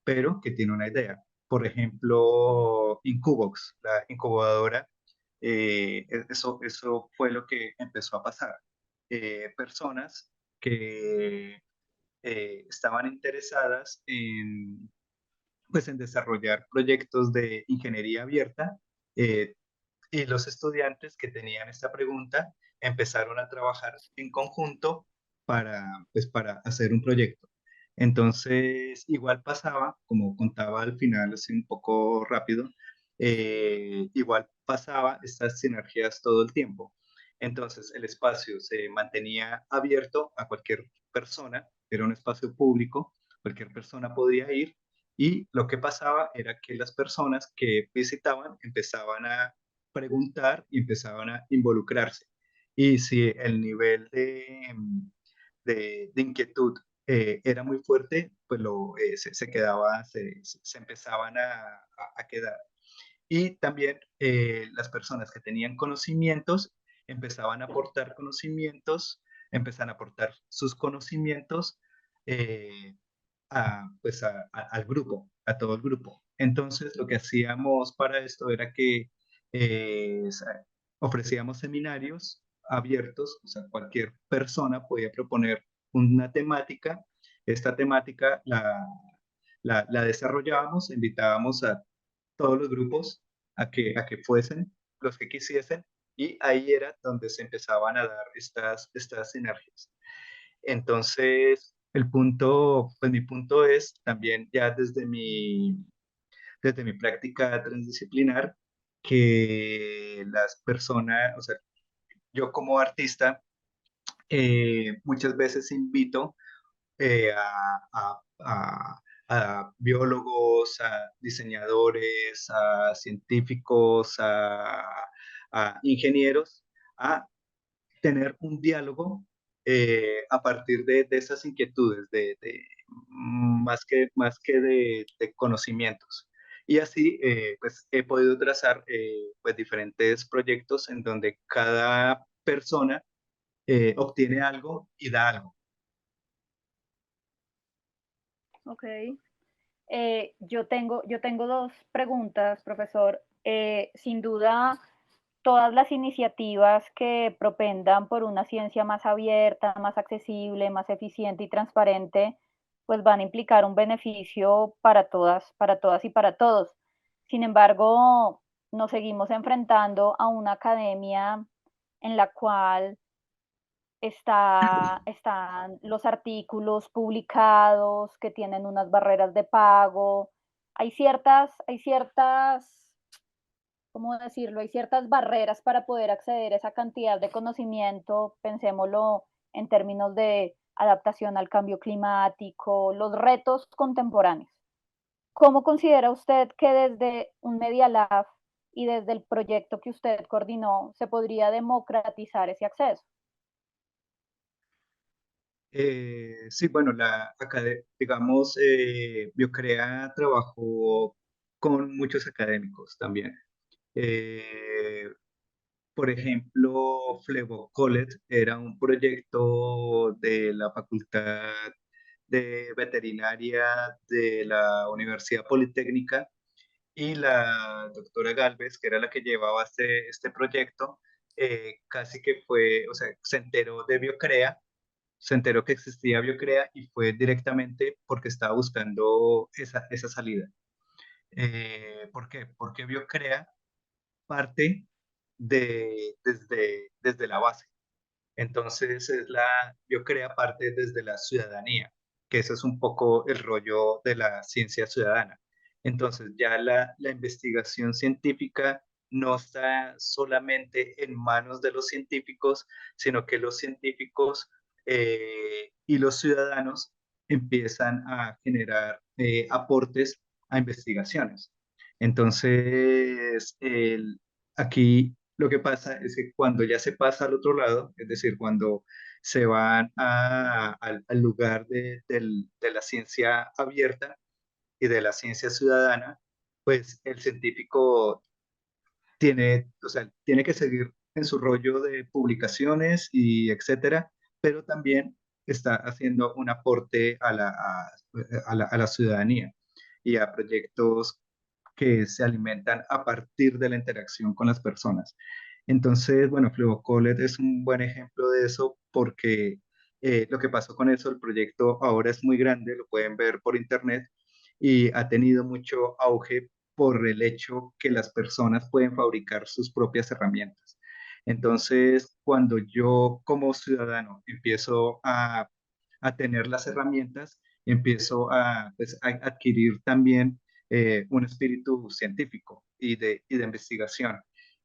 pero que tiene una idea. Por ejemplo, Incubox, la incubadora, eso fue lo que empezó a pasar. Personas que estaban interesadas pues, en desarrollar proyectos de ingeniería abierta, eh, y los estudiantes que tenían esta pregunta empezaron a trabajar en conjunto para hacer un proyecto. Entonces, igual pasaba, como contaba al final, así un poco rápido, igual pasaba estas sinergias todo el tiempo. Entonces, el espacio se mantenía abierto a cualquier persona, era un espacio público, cualquier persona podía ir, y lo que pasaba era que las personas que visitaban empezaban a preguntar y empezaban a involucrarse. Y si el nivel de inquietud era muy fuerte, pues se quedaba, se empezaban a quedar. Y también las personas que tenían conocimientos empezaban a aportar conocimientos, empezaban a aportar sus conocimientos eh, pues al grupo, a todo el grupo. Entonces, lo que hacíamos para esto era que ofrecíamos seminarios abiertos, o sea, cualquier persona podía proponer una temática. Esta temática la desarrollábamos, invitábamos a todos los grupos a que fuesen los que quisiesen, y ahí era donde se empezaban a dar estas sinergias. Entonces, pues mi punto es también ya desde mi práctica transdisciplinar, que las personas, o sea, yo como artista, muchas veces invito a biólogos, a diseñadores, a científicos, a ingenieros, a tener un diálogo a partir de esas inquietudes, más que de conocimientos. Y así, pues, he podido trazar pues, diferentes proyectos en donde cada persona obtiene algo y da algo. Ok. Yo tengo dos preguntas, profesor. Sin duda, todas las iniciativas que propendan por una ciencia más abierta, más accesible, más eficiente y transparente, pues van a implicar un beneficio para todas y para todos. Sin embargo, nos seguimos enfrentando a una academia en la cual están los artículos publicados que tienen unas barreras de pago. Hay ciertas, ¿cómo decirlo? Hay ciertas barreras para poder acceder a esa cantidad de conocimiento, pensémoslo en términos de adaptación al cambio climático, los retos contemporáneos. ¿Cómo considera usted que desde un Media Lab y desde el proyecto que usted coordinó se podría democratizar ese acceso? Sí, bueno, digamos, Biocrea trabajó con muchos académicos también. Eh, Por ejemplo, Flebocolet era un proyecto de la Facultad de Veterinaria de la Universidad Politécnica y la doctora Galvez, que era la que llevaba este proyecto, casi que fue, o sea, se enteró de Biocrea, se enteró que existía Biocrea y fue directamente porque estaba buscando esa salida. ¿Por qué? Porque Biocrea parte desde la base. Entonces, Biocrea parte desde la ciudadanía, que ese es un poco el rollo de la ciencia ciudadana. Entonces, ya la investigación científica no está solamente en manos de los científicos, sino que los científicos y los ciudadanos empiezan a generar aportes a investigaciones. Entonces, aquí lo que pasa es que cuando ya se pasa al otro lado, es decir, cuando se van al lugar de la ciencia abierta y de la ciencia ciudadana, pues el científico o sea, tiene que seguir en su rollo de publicaciones y etcétera, pero también está haciendo un aporte a la ciudadanía y a proyectos que se alimentan a partir de la interacción con las personas. Entonces, bueno, Flevocolet es un buen ejemplo de eso porque lo que pasó con eso, el proyecto ahora es muy grande, lo pueden ver por internet y ha tenido mucho auge por el hecho que las personas pueden fabricar sus propias herramientas. Entonces, cuando yo como ciudadano empiezo a tener las herramientas, empiezo pues, a adquirir también un espíritu científico y de investigación.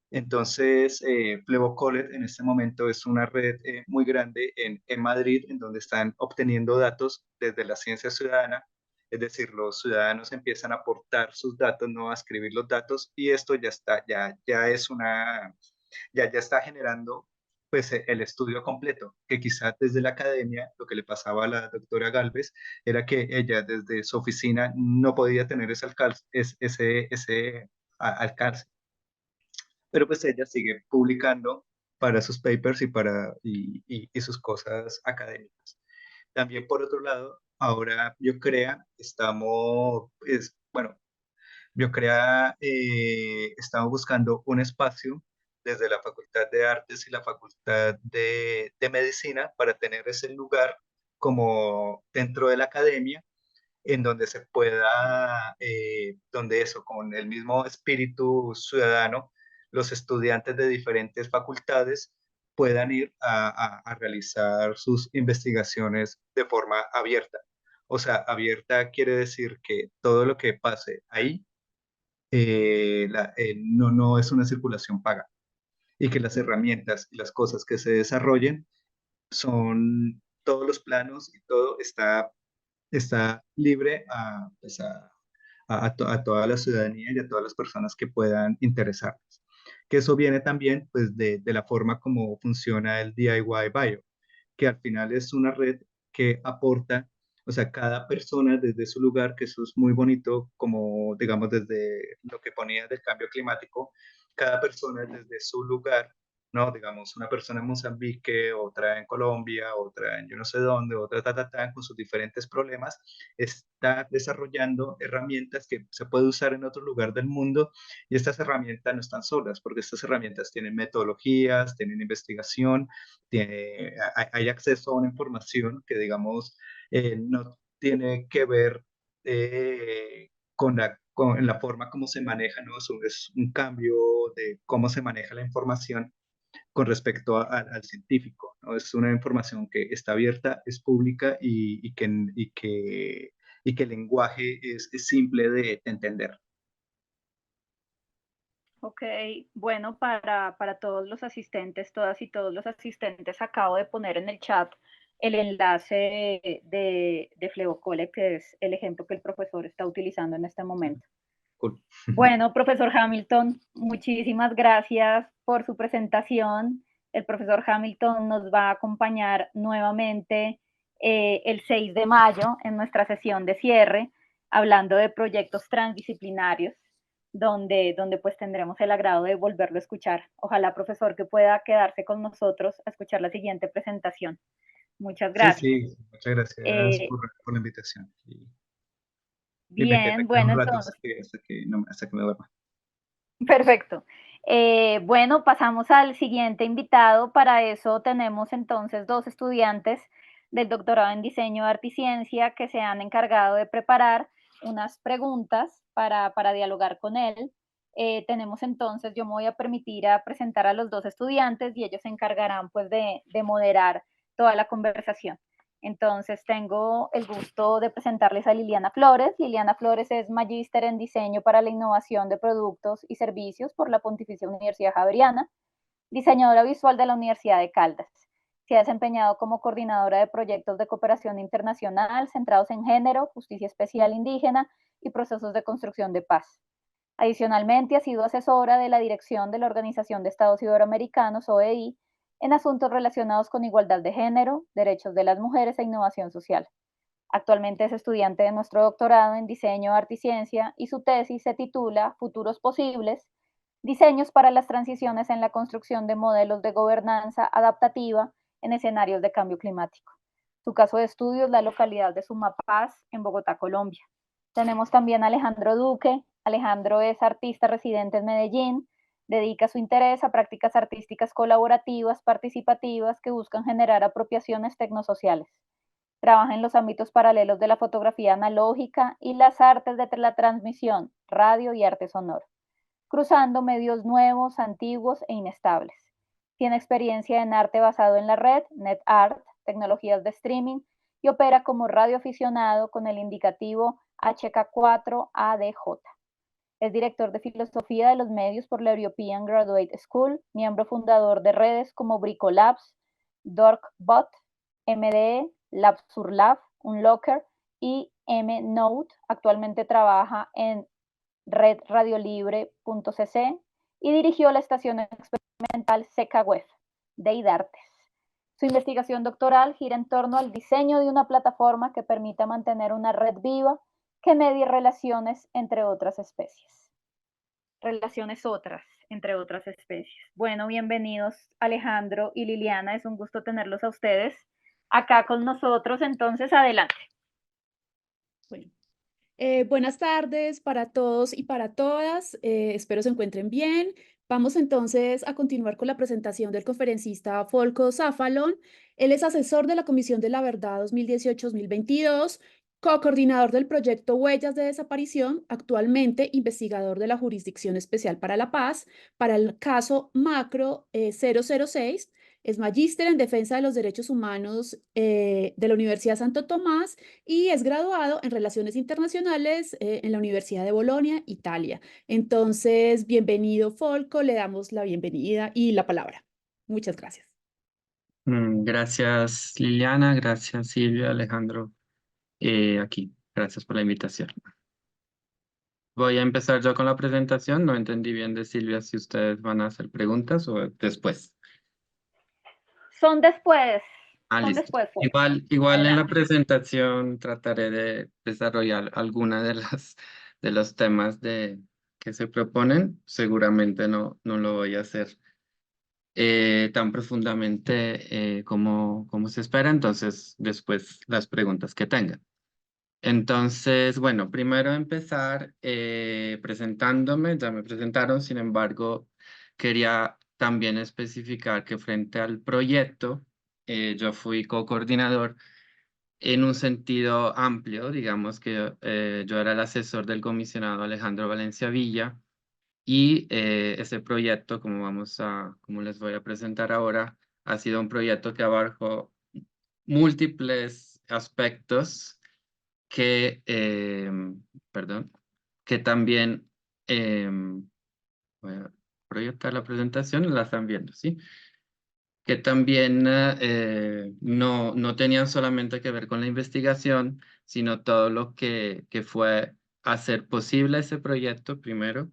Entonces, Flevocolet en este momento es una red muy grande en Madrid, en donde están obteniendo datos desde la ciencia ciudadana, es decir, los ciudadanos empiezan a aportar sus datos, no a escribir los datos, y esto ya está, ya es ya está generando pues el estudio completo, que quizás desde la academia, lo que le pasaba a la doctora Galvez, era que ella desde su oficina no podía tener ese alcance, pero pues ella sigue publicando para sus papers y sus cosas académicas. También por otro lado, ahora Biocrea bueno, Biocrea estamos buscando un espacio desde la Facultad de Artes y la Facultad de Medicina para tener ese lugar como dentro de la academia en donde se pueda, donde eso, con el mismo espíritu ciudadano, los estudiantes de diferentes facultades puedan ir a realizar sus investigaciones de forma abierta. O sea, abierta quiere decir que todo lo que pase ahí no es una circulación paga y que las herramientas y las cosas que se desarrollen son todos los planos y todo está libre pues a toda la ciudadanía y a todas las personas que puedan interesarles. Que eso viene también pues de la forma como funciona el DIY Bio, que al final es una red que aporta, o sea, cada persona desde su lugar, que eso es muy bonito, como digamos desde lo que ponía del cambio climático, cada persona desde su lugar, ¿no? Digamos, una persona en Mozambique, otra en Colombia, otra en yo no sé dónde, otra con sus diferentes problemas, está desarrollando herramientas que se puede usar en otro lugar del mundo y estas herramientas no están solas, porque estas herramientas tienen metodologías, tienen investigación, hay acceso a una información que, digamos, no tiene que ver con la forma como se maneja, ¿no? Es un cambio de cómo se maneja la información con respecto al científico, ¿no? Es una información que está abierta, es pública y que el lenguaje es simple de entender. Ok, bueno, para todos los asistentes, todas y todos los asistentes, acabo de poner en el chat el enlace de Flevocole, que es el ejemplo que el profesor está utilizando en este momento. Cool. Bueno, profesor Hamilton, muchísimas gracias por su presentación. El profesor Hamilton nos va a acompañar nuevamente el 6 de mayo en nuestra sesión de cierre, hablando de proyectos transdisciplinarios. donde pues tendremos el agrado de volverlo a escuchar. Ojalá, profesor, que pueda quedarse con nosotros a escuchar la siguiente presentación. Muchas Sí, gracias. sí, muchas gracias por la invitación. Y me quedé Bien, aquí bueno, un rato entonces, hasta que me duerma. perfecto. Bueno, pasamos al siguiente invitado. Para eso tenemos entonces dos estudiantes del doctorado en diseño, arte y ciencia que se han encargado de preparar unas preguntas para dialogar con él. Tenemos entonces, yo me voy a permitir a presentar a los dos estudiantes y ellos se encargarán pues de moderar toda la conversación. Entonces tengo el gusto de presentarles a Liliana Flores. Liliana Flores es magíster en diseño para la innovación de productos y servicios por la Pontificia Universidad Javeriana, diseñadora visual de la Universidad de Caldas. Se ha desempeñado como coordinadora de proyectos de cooperación internacional centrados en género, justicia especial indígena y procesos de construcción de paz. Adicionalmente, ha sido asesora de la dirección de la Organización de Estados Iberoamericanos, OEI, en asuntos relacionados con igualdad de género, derechos de las mujeres e innovación social. Actualmente es estudiante de nuestro doctorado en diseño, arte y ciencia y su tesis se titula Futuros posibles, diseños para las transiciones en la construcción de modelos de gobernanza adaptativa en escenarios de cambio climático. Su caso de estudio es la localidad de Sumapaz, en Bogotá, Colombia. Tenemos también a Alejandro Duque. Alejandro es artista residente en Medellín, dedica su interés a prácticas artísticas colaborativas, participativas, que buscan generar apropiaciones tecnosociales. Trabaja en los ámbitos paralelos de la fotografía analógica y las artes de la transmisión, radio y arte sonoro, cruzando medios nuevos, antiguos e inestables. Tiene experiencia en arte basado en la red, NetArt, tecnologías de streaming, y opera como radioaficionado con el indicativo HK4ADJ. Es director de filosofía de los medios por la European Graduate School, miembro fundador de redes como Bricolabs, Dorkbot, MDE, Labsurlab, Unlocker y MNote. Actualmente trabaja en redradiolibre.cc y dirigió la estación experimental SecaWeb de IDARTES. Su investigación doctoral gira en torno al diseño de una plataforma que permita mantener una red viva que medie relaciones entre otras especies. Relaciones otras, entre otras especies. Bueno, bienvenidos Alejandro y Liliana, es un gusto tenerlos a ustedes acá con nosotros, entonces adelante. Bueno. Buenas tardes para todos y para todas. Espero se encuentren bien. Vamos entonces a continuar con la presentación del conferencista Folco Zafalón. Él es asesor de la Comisión de la Verdad 2018-2022, co-coordinador del proyecto Huellas de Desaparición, actualmente investigador de la Jurisdicción Especial para la Paz para el caso Macro 006. Es magíster en Defensa de los Derechos Humanos de la Universidad Santo Tomás y es graduado en Relaciones Internacionales en la Universidad de Bolonia, Italia. Entonces, bienvenido, Folco, le damos la bienvenida y la palabra. Muchas gracias. Gracias, Liliana, gracias, Silvia, Alejandro, aquí. Gracias por la invitación. Voy a empezar yo con la presentación. No entendí bien de Silvia si ustedes van a hacer preguntas o después. Son después. Listo. Después, Igual en la presentación trataré de desarrollar alguna de los temas que se proponen. Seguramente no lo voy a hacer tan profundamente como se espera. Entonces, después las preguntas que tengan. Entonces, bueno, primero empezar presentándome. Ya me presentaron, sin embargo, quería también especificar que frente al proyecto, yo fui co-coordinador en un sentido amplio. Digamos que yo era el asesor del comisionado Alejandro Valencia Villa y ese proyecto, como les voy a presentar ahora, ha sido un proyecto que abarcó múltiples aspectos que también voy a proyectar la presentación, la están viendo, ¿sí? Que también no tenían solamente que ver con la investigación, sino todo lo que fue hacer posible ese proyecto primero,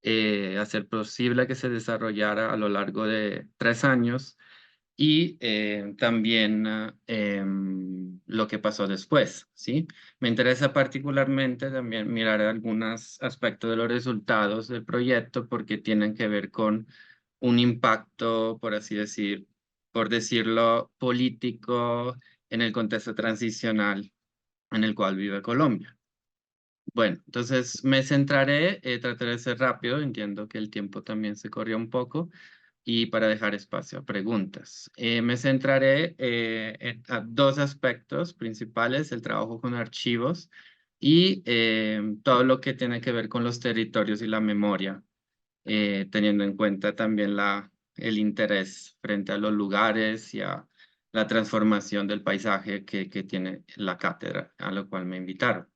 hacer posible que se desarrollara a lo largo de 3 años, y también lo que pasó después, ¿sí? Me interesa particularmente también mirar algunos aspectos de los resultados del proyecto porque tienen que ver con un impacto, por así decir, por decirlo, político en el contexto transicional en el cual vive Colombia. Bueno, entonces me centraré, trataré de ser rápido, entiendo que el tiempo también se corrió un poco, y para dejar espacio a preguntas. Me centraré a dos aspectos principales, el trabajo con archivos y todo lo que tiene que ver con los territorios y la memoria, teniendo en cuenta también el interés frente a los lugares y a la transformación del paisaje que tiene la cátedra, a lo cual me invitaron.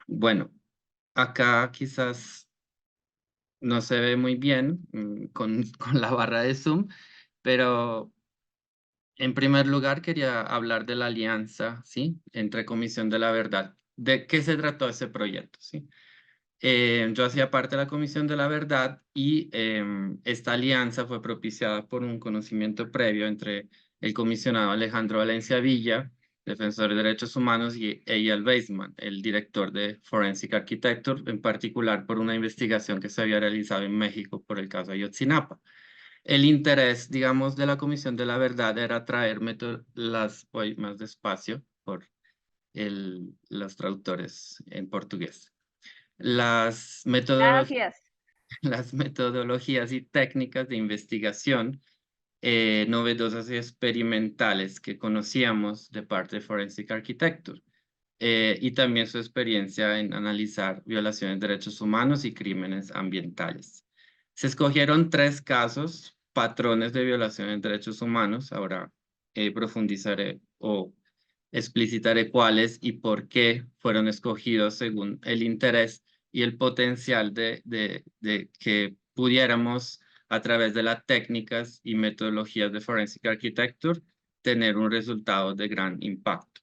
Bueno, acá quizás no se ve muy bien con la barra de Zoom, pero en primer lugar quería hablar de la alianza, ¿sí? Entre Comisión de la Verdad. ¿De qué se trató ese proyecto, sí? Yo hacía parte de la Comisión de la Verdad y esta alianza fue propiciada por un conocimiento previo entre el comisionado Alejandro Valencia Villa, defensor de derechos humanos, y Eyal Weizman, el director de Forensic Architecture, en particular por una investigación que se había realizado en México por el caso Ayotzinapa. El interés, digamos, de la Comisión de la Verdad era traer voy más despacio por los traductores en portugués. Las Gracias. las metodologías y técnicas de investigación novedosas y experimentales que conocíamos de parte de Forensic Architecture, y también su experiencia en analizar violaciones de derechos humanos y crímenes ambientales. Se escogieron 3 casos, patrones de violaciones de derechos humanos. Ahora profundizaré o explicitaré cuáles y por qué fueron escogidos según el interés y el potencial de que pudiéramos, a través de las técnicas y metodologías de Forensic Architecture, tener un resultado de gran impacto.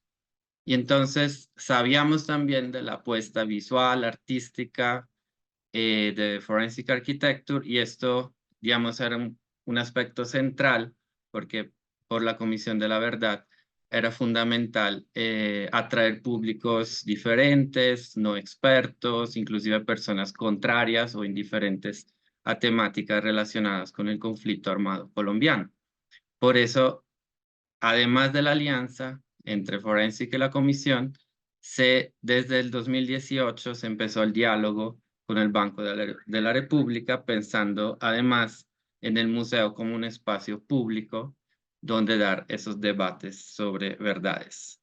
Y entonces sabíamos también de la apuesta visual, artística de Forensic Architecture, y esto, digamos, era un aspecto central porque por la Comisión de la Verdad era fundamental atraer públicos diferentes, no expertos, inclusive personas contrarias o indiferentes a temáticas relacionadas con el conflicto armado colombiano. Por eso, además de la alianza entre Forensic y la Comisión, desde el 2018 se empezó el diálogo con el Banco de la República, pensando además en el museo como un espacio público donde dar esos debates sobre verdades.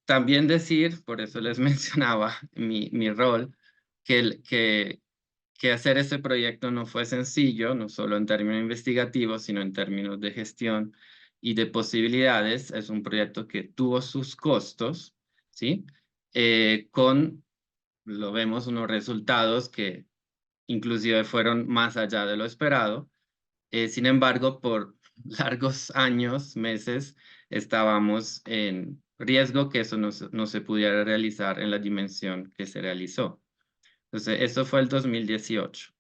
También decir, por eso les mencionaba mi rol, que hacer este proyecto no fue sencillo, no solo en términos investigativos, sino en términos de gestión y de posibilidades. Es un proyecto que tuvo sus costos, ¿sí? Lo vemos, unos resultados que inclusive fueron más allá de lo esperado. Sin embargo, por largos años, meses, estábamos en riesgo que eso no se pudiera realizar en la dimensión que se realizó. Entonces, eso fue el 2018.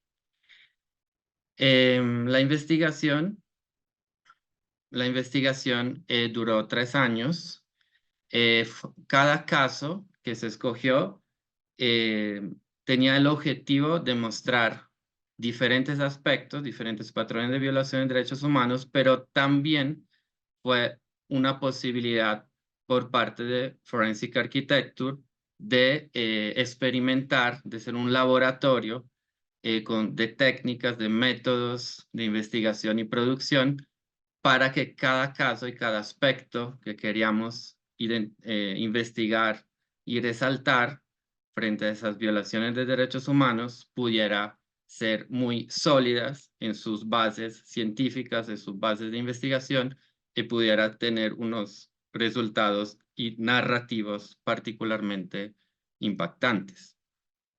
La investigación duró 3 años. Cada caso que se escogió tenía el objetivo de mostrar diferentes aspectos, diferentes patrones de violación de derechos humanos, pero también fue una posibilidad por parte de Forensic Architecture de experimentar, de ser un laboratorio de técnicas, de métodos de investigación y producción para que cada caso y cada aspecto que queríamos investigar y resaltar frente a esas violaciones de derechos humanos pudiera ser muy sólidas en sus bases científicas, en sus bases de investigación, y pudiera tener unos resultados y narrativos particularmente impactantes.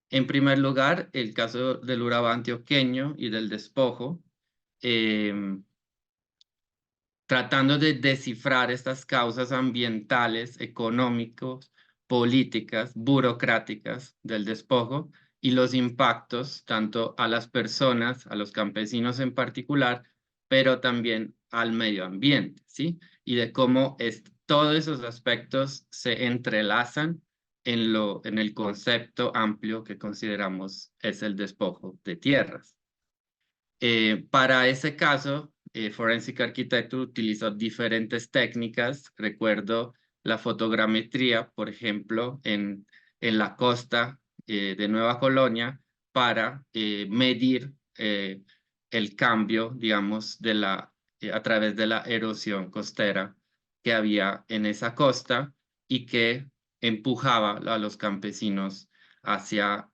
En primer lugar, el caso del Urabá antioqueño y del despojo, tratando de descifrar estas causas ambientales, económicas, políticas, burocráticas del despojo, y los impactos tanto a las personas, a los campesinos en particular, pero también al medio ambiente, ¿sí? Y de cómo todos esos aspectos se entrelazan en el concepto amplio que consideramos es el despojo de tierras. Para ese caso, Forensic Architecture utilizó diferentes técnicas. Recuerdo la fotogrametría, por ejemplo, en la costa de Nueva Colonia para medir el cambio, digamos, a través de la erosión costera que había en esa costa y que empujaba a los campesinos hacia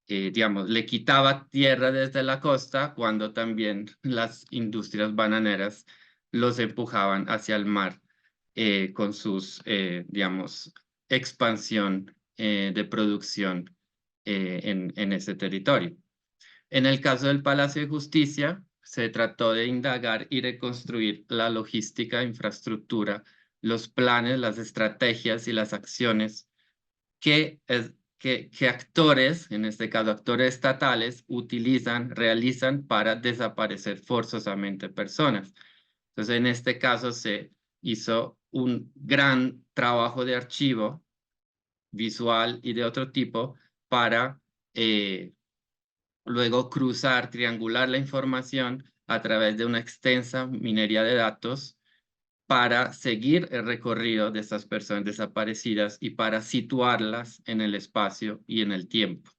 digamos, le quitaba tierra desde la costa cuando también las industrias bananeras los empujaban hacia el mar con sus, digamos, expansión de producción en ese territorio. En el caso del Palacio de Justicia, se trató de indagar y reconstruir la logística, infraestructura, los planes, las estrategias y las acciones que actores, en este caso actores estatales, realizan para desaparecer forzosamente personas. Entonces, en este caso se hizo un gran trabajo de archivo visual y de otro tipo para luego triangular la información a través de una extensa minería de datos para seguir el recorrido de estas personas desaparecidas y para situarlas en el espacio y en el tiempo.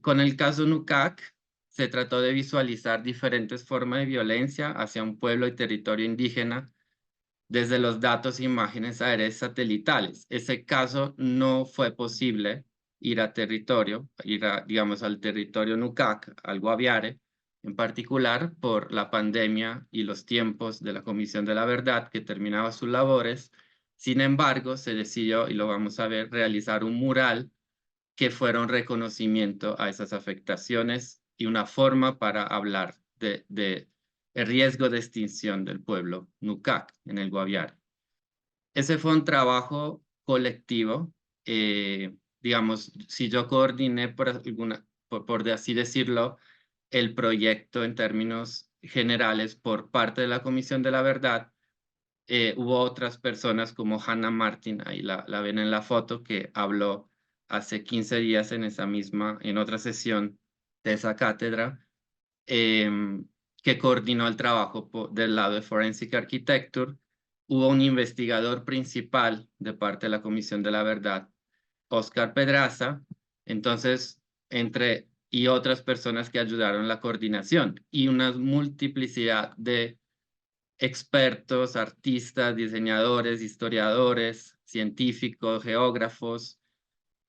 Con el caso Nucac, se trató de visualizar diferentes formas de violencia hacia un pueblo y territorio indígena desde los datos e imágenes aéreas satelitales. Ese caso no fue posible ir digamos, al territorio Nucac, al Guaviare, en particular por la pandemia y los tiempos de la Comisión de la Verdad que terminaba sus labores. Sin embargo, se decidió, y lo vamos a ver, realizar un mural que fuera un reconocimiento a esas afectaciones y una forma para hablar de el riesgo de extinción del pueblo Nucac en el Guaviare. Ese fue un trabajo colectivo. Digamos, si yo coordiné por así decirlo, el proyecto en términos generales por parte de la Comisión de la Verdad, hubo otras personas como Hannah Martin, ahí la ven en la foto, que habló hace 15 días en otra sesión de esa cátedra, que coordinó el trabajo del lado de Forensic Architecture. Hubo un investigador principal de parte de la Comisión de la Verdad, Oscar Pedraza, entonces, y otras personas que ayudaron en la coordinación, y una multiplicidad de expertos, artistas, diseñadores, historiadores, científicos, geógrafos,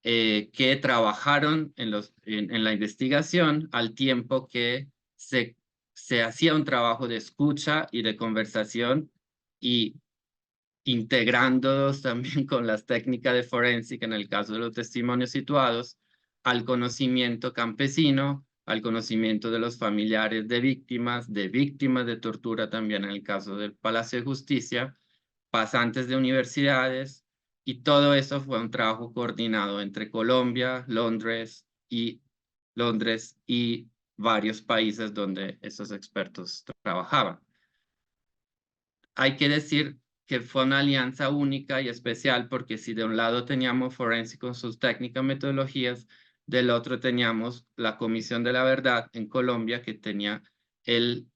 que trabajaron en la investigación al tiempo que se hacía un trabajo de escucha y de conversación y integrándolos también con las técnicas de forensic en el caso de los testimonios situados al conocimiento campesino, al conocimiento de los familiares de víctimas de tortura también en el caso del Palacio de Justicia, pasantes de universidades, y todo eso fue un trabajo coordinado entre Colombia, Londres y varios países donde esos expertos trabajaban. Hay que decir que fue una alianza única y especial porque si de un lado teníamos Forensic con sus técnicas, metodologías, del otro teníamos la Comisión de la Verdad en Colombia que tenía el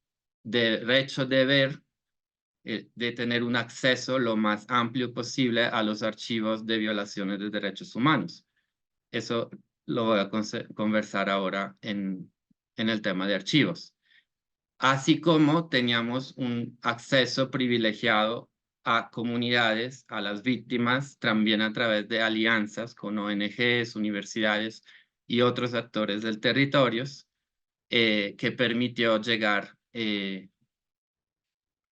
derecho de tener un acceso lo más amplio posible a los archivos de violaciones de derechos humanos. Eso lo voy a conversar ahora en el tema de archivos. Así como teníamos un acceso privilegiado a comunidades, a las víctimas, también a través de alianzas con ONGs, universidades y otros actores del territorio, que permitió llegar,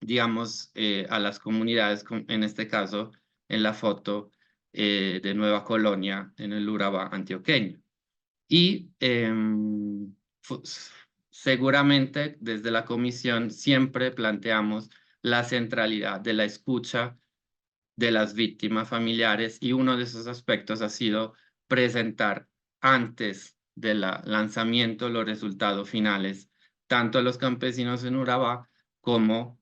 digamos, a las comunidades, en este caso, en la foto de Nueva Colonia, en el Urabá antioqueño. Y seguramente desde la comisión siempre planteamos la centralidad de la escucha de las víctimas familiares y uno de esos aspectos ha sido presentar antes del lanzamiento los resultados finales, tanto a los campesinos en Urabá como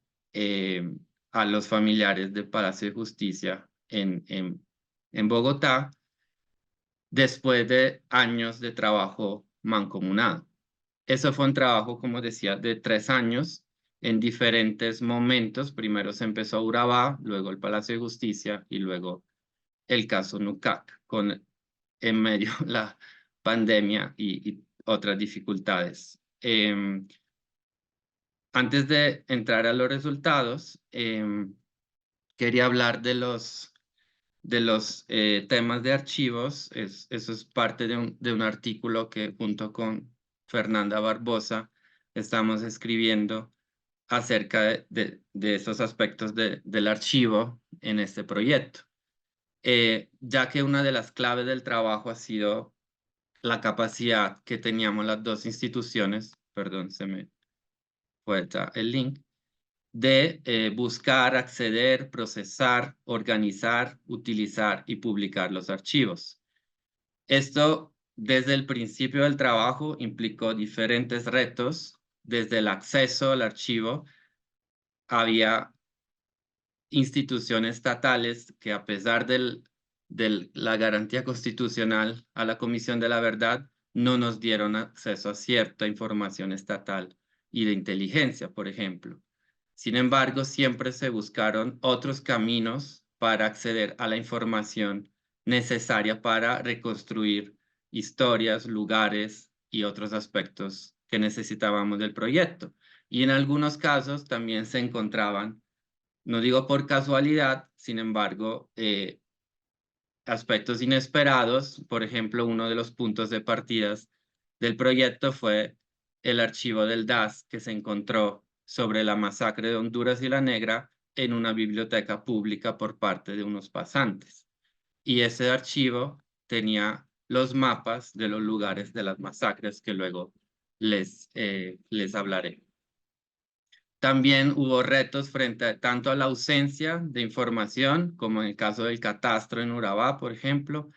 a los familiares del Palacio de Justicia en Bogotá, después de años de trabajo mancomunado. Eso fue un trabajo, como decía, de 3 años en diferentes momentos. Primero se empezó Urabá, luego el Palacio de Justicia y luego el caso Nucac, con en medio la pandemia y otras dificultades. Antes de entrar a los resultados, quería hablar de los temas de archivos. Eso es parte de un artículo que junto con Fernanda Barbosa estamos escribiendo acerca de esos aspectos del archivo en este proyecto. Ya que una de las claves del trabajo ha sido la capacidad que teníamos las dos instituciones, perdón, se me fue el link, de buscar, acceder, procesar, organizar, utilizar y publicar los archivos. Esto, desde el principio del trabajo, implicó diferentes retos. Desde el acceso al archivo, había instituciones estatales que, a pesar de la garantía constitucional a la Comisión de la Verdad, no nos dieron acceso a cierta información estatal y de inteligencia, por ejemplo. Sin embargo, siempre se buscaron otros caminos para acceder a la información necesaria para reconstruir historias, lugares y otros aspectos que necesitábamos del proyecto. Y en algunos casos también se encontraban, no digo por casualidad, sin embargo, aspectos inesperados. Por ejemplo, uno de los puntos de partida del proyecto fue el archivo del DAS que se encontró sobre la masacre de Honduras y La Negra en una biblioteca pública por parte de unos pasantes. Y ese archivo tenía los mapas de los lugares de las masacres que luego les hablaré. También hubo retos frente tanto a la ausencia de información, como en el caso del catastro en Urabá, por ejemplo,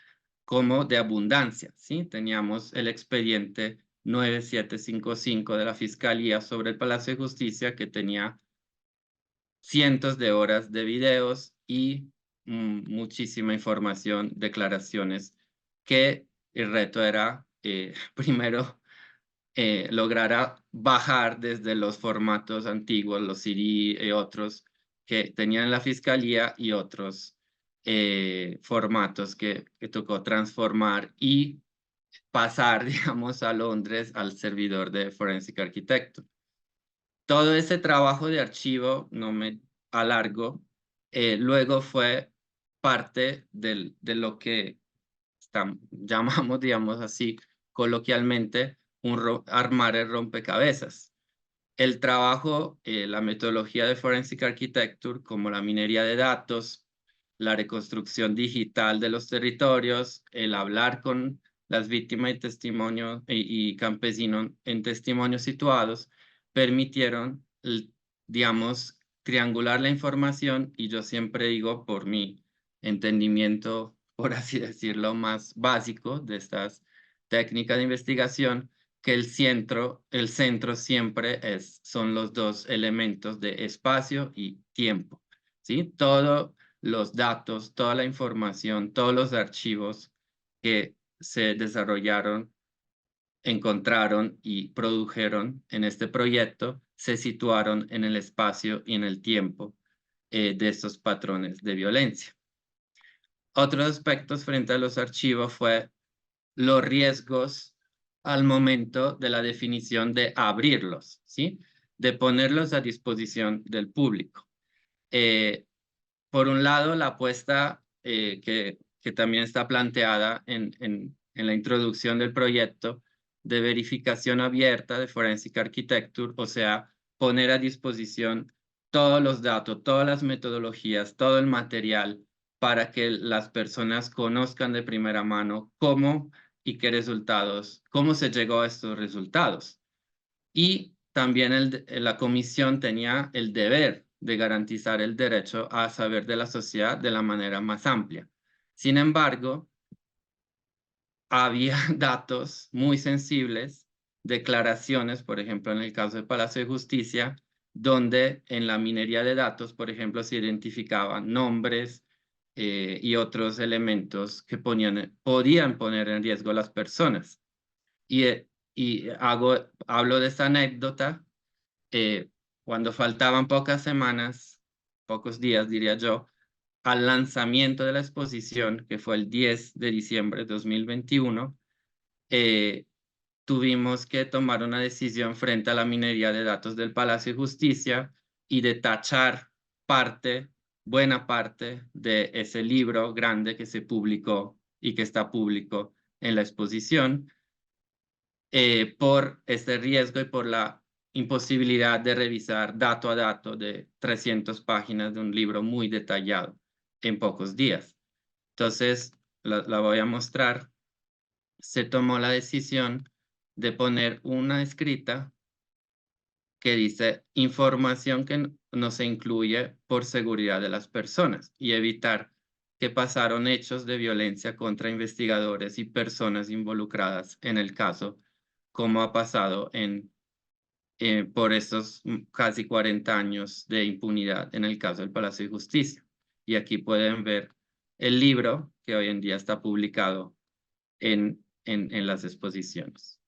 como de abundancia, ¿sí? Teníamos el expediente 9755 de la Fiscalía sobre el Palacio de Justicia, que tenía cientos de horas de videos y muchísima información, declaraciones, que el reto era primero lograr bajar desde los formatos antiguos, los CD y otros que tenían la Fiscalía, y otros formatos que tocó transformar y pasar, digamos, a Londres al servidor de Forensic Architecture. Todo ese trabajo de archivo, no me alargo, luego fue parte de lo que llamamos, digamos así, coloquialmente, armar el rompecabezas. El trabajo, la metodología de Forensic Architecture, como la minería de datos, la reconstrucción digital de los territorios, el hablar con las víctimas y testimonios y campesinos en testimonios situados, permitieron, digamos, triangular la información. Y yo siempre digo, por mi entendimiento, por así decirlo, más básico de estas técnicas de investigación, que el centro siempre son los dos elementos de espacio y tiempo, ¿sí? Todos los datos, toda la información, todos los archivos que se desarrollaron, encontraron y produjeron en este proyecto se situaron en el espacio y en el tiempo de estos patrones de violencia. Otros aspectos frente a los archivos fue los riesgos al momento de la definición de abrirlos, ¿sí? De ponerlos a disposición del público. Por un lado, la apuesta que también está planteada en la introducción del proyecto de verificación abierta de Forensic Architecture, o sea, poner a disposición todos los datos, todas las metodologías, todo el material para que las personas conozcan de primera mano cómo y qué resultados, cómo se llegó a estos resultados. Y también la comisión tenía el deber de garantizar el derecho a saber de la sociedad de la manera más amplia. Sin embargo, había datos muy sensibles, declaraciones, por ejemplo, en el caso del Palacio de Justicia, donde en la minería de datos, por ejemplo, se identificaban nombres y otros elementos que podían poner en riesgo a las personas. Y hablo de esa anécdota cuando faltaban pocas semanas, pocos días, diría yo, al lanzamiento de la exposición, que fue el 10 de diciembre de 2021, tuvimos que tomar una decisión frente a la minería de datos del Palacio de Justicia y de tachar buena parte de ese libro grande que se publicó y que está público en la exposición, por este riesgo y por la imposibilidad de revisar dato a dato de 300 páginas de un libro muy detallado en pocos días. Entonces, la voy a mostrar. Se tomó la decisión de poner una escrita que dice información que no se incluye por seguridad de las personas y evitar que pasaron hechos de violencia contra investigadores y personas involucradas en el caso, como ha pasado por estos casi 40 años de impunidad en el caso del Palacio de Justicia. Y aquí pueden ver el libro que hoy en día está publicado en las exposiciones.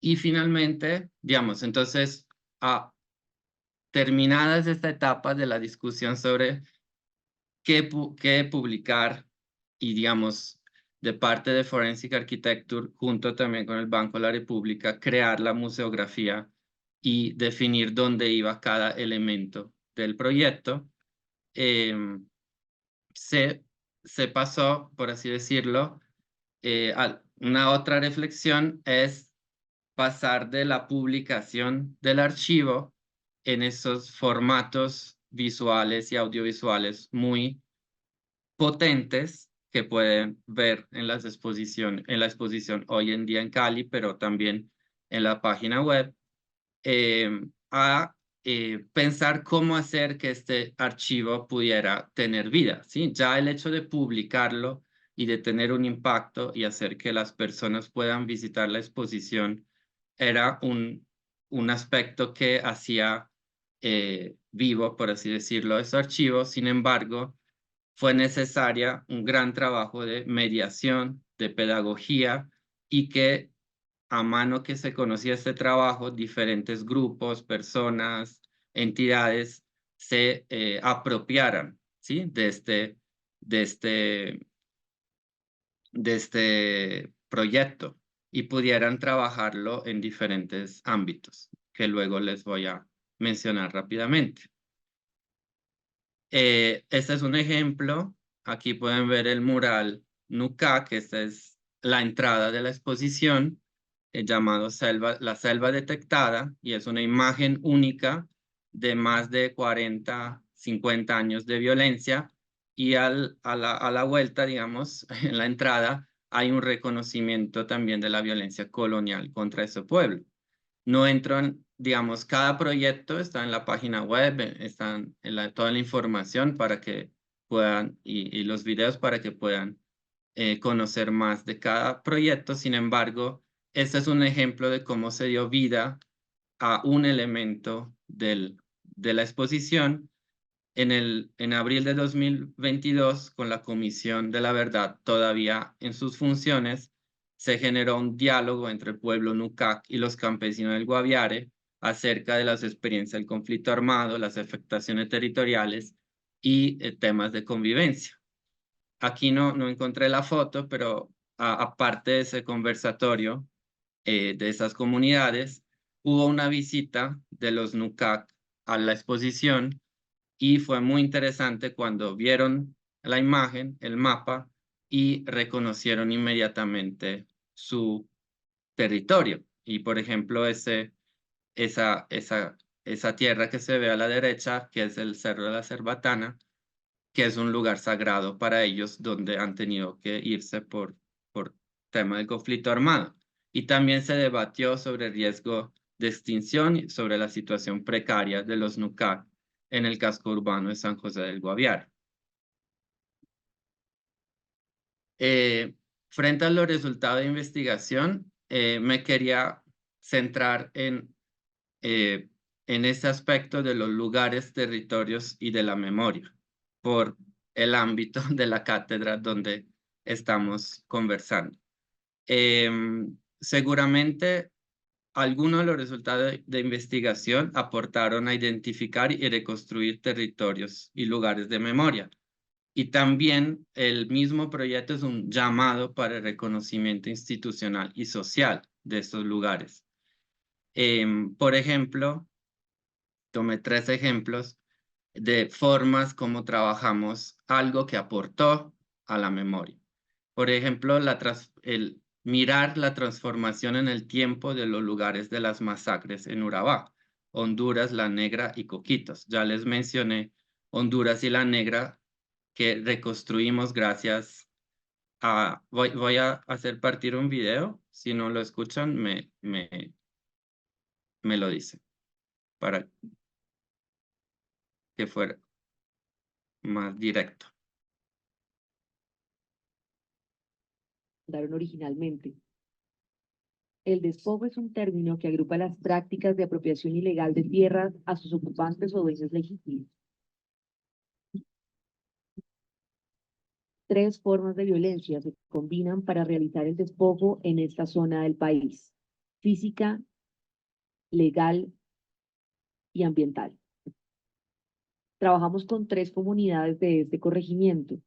Y finalmente, digamos, entonces, terminadas esta etapa de la discusión sobre qué publicar y, digamos, de parte de Forensic Architecture, junto también con el Banco de la República, crear la museografía y definir dónde iba cada elemento del proyecto, se pasó, por así decirlo, una otra reflexión es pasar de la publicación del archivo en esos formatos visuales y audiovisuales muy potentes que pueden ver en la exposición hoy en día en Cali, pero también en la página web, a pensar cómo hacer que este archivo pudiera tener vida, ¿sí? Ya el hecho de publicarlo y de tener un impacto y hacer que las personas puedan visitar la exposición era un aspecto que hacía vivo, por así decirlo, ese archivo. Sin embargo, fue necesaria un gran trabajo de mediación, de pedagogía, y que a mano que se conocía este trabajo, diferentes grupos, personas, entidades se apropiaran, ¿sí? de este proyecto y pudieran trabajarlo en diferentes ámbitos, que luego les voy a mencionar rápidamente. Este es un ejemplo. Aquí pueden ver el mural Nuca, que esta es la entrada de la exposición, llamado La Selva Detectada, y es una imagen única de más de 40, 50 años de violencia, y a la vuelta, digamos, en la entrada, hay un reconocimiento también de la violencia colonial contra ese pueblo. No entro en, digamos, cada proyecto está en la página web, están toda la información para que puedan, y los videos para que puedan conocer más de cada proyecto. Sin embargo, este es un ejemplo de cómo se dio vida a un elemento de la exposición. En abril de 2022, con la Comisión de la Verdad todavía en sus funciones, se generó un diálogo entre el pueblo Nucac y los campesinos del Guaviare acerca de las experiencias del conflicto armado, las afectaciones territoriales y temas de convivencia. Aquí no encontré la foto, pero aparte de ese conversatorio de esas comunidades, hubo una visita de los Nucac a la exposición y fue muy interesante cuando vieron la imagen, el mapa, y reconocieron inmediatamente su territorio. Y por ejemplo, esa tierra que se ve a la derecha, que es el Cerro de la Cerbatana, que es un lugar sagrado para ellos donde han tenido que irse por tema del conflicto armado. Y también se debatió sobre el riesgo de extinción y sobre la situación precaria de los Nucac en el casco urbano de San José del Guaviare. frente a los resultados de investigación, me quería centrar en este aspecto de los lugares, territorios y de la memoria, por el ámbito de la cátedra donde estamos conversando. Seguramente algunos de los resultados de investigación aportaron a identificar y reconstruir territorios y lugares de memoria. Y también el mismo proyecto es un llamado para el reconocimiento institucional y social de estos lugares. Por ejemplo, tomé 3 ejemplos de formas como trabajamos algo que aportó a la memoria. Por ejemplo, el mirar la transformación en el tiempo de los lugares de las masacres en Urabá, Honduras, La Negra y Coquitos. Ya les mencioné Honduras y La Negra, que reconstruimos gracias a... Voy a hacer partir un video. Si no lo escuchan, me lo dicen para que fuera más directo. Originalmente. El despojo es un término que agrupa las prácticas de apropiación ilegal de tierras a sus ocupantes o dueños legítimos. 3 formas de violencia se combinan para realizar el despojo en esta zona del país: física, legal y ambiental. Trabajamos con 3 comunidades de este corregimiento.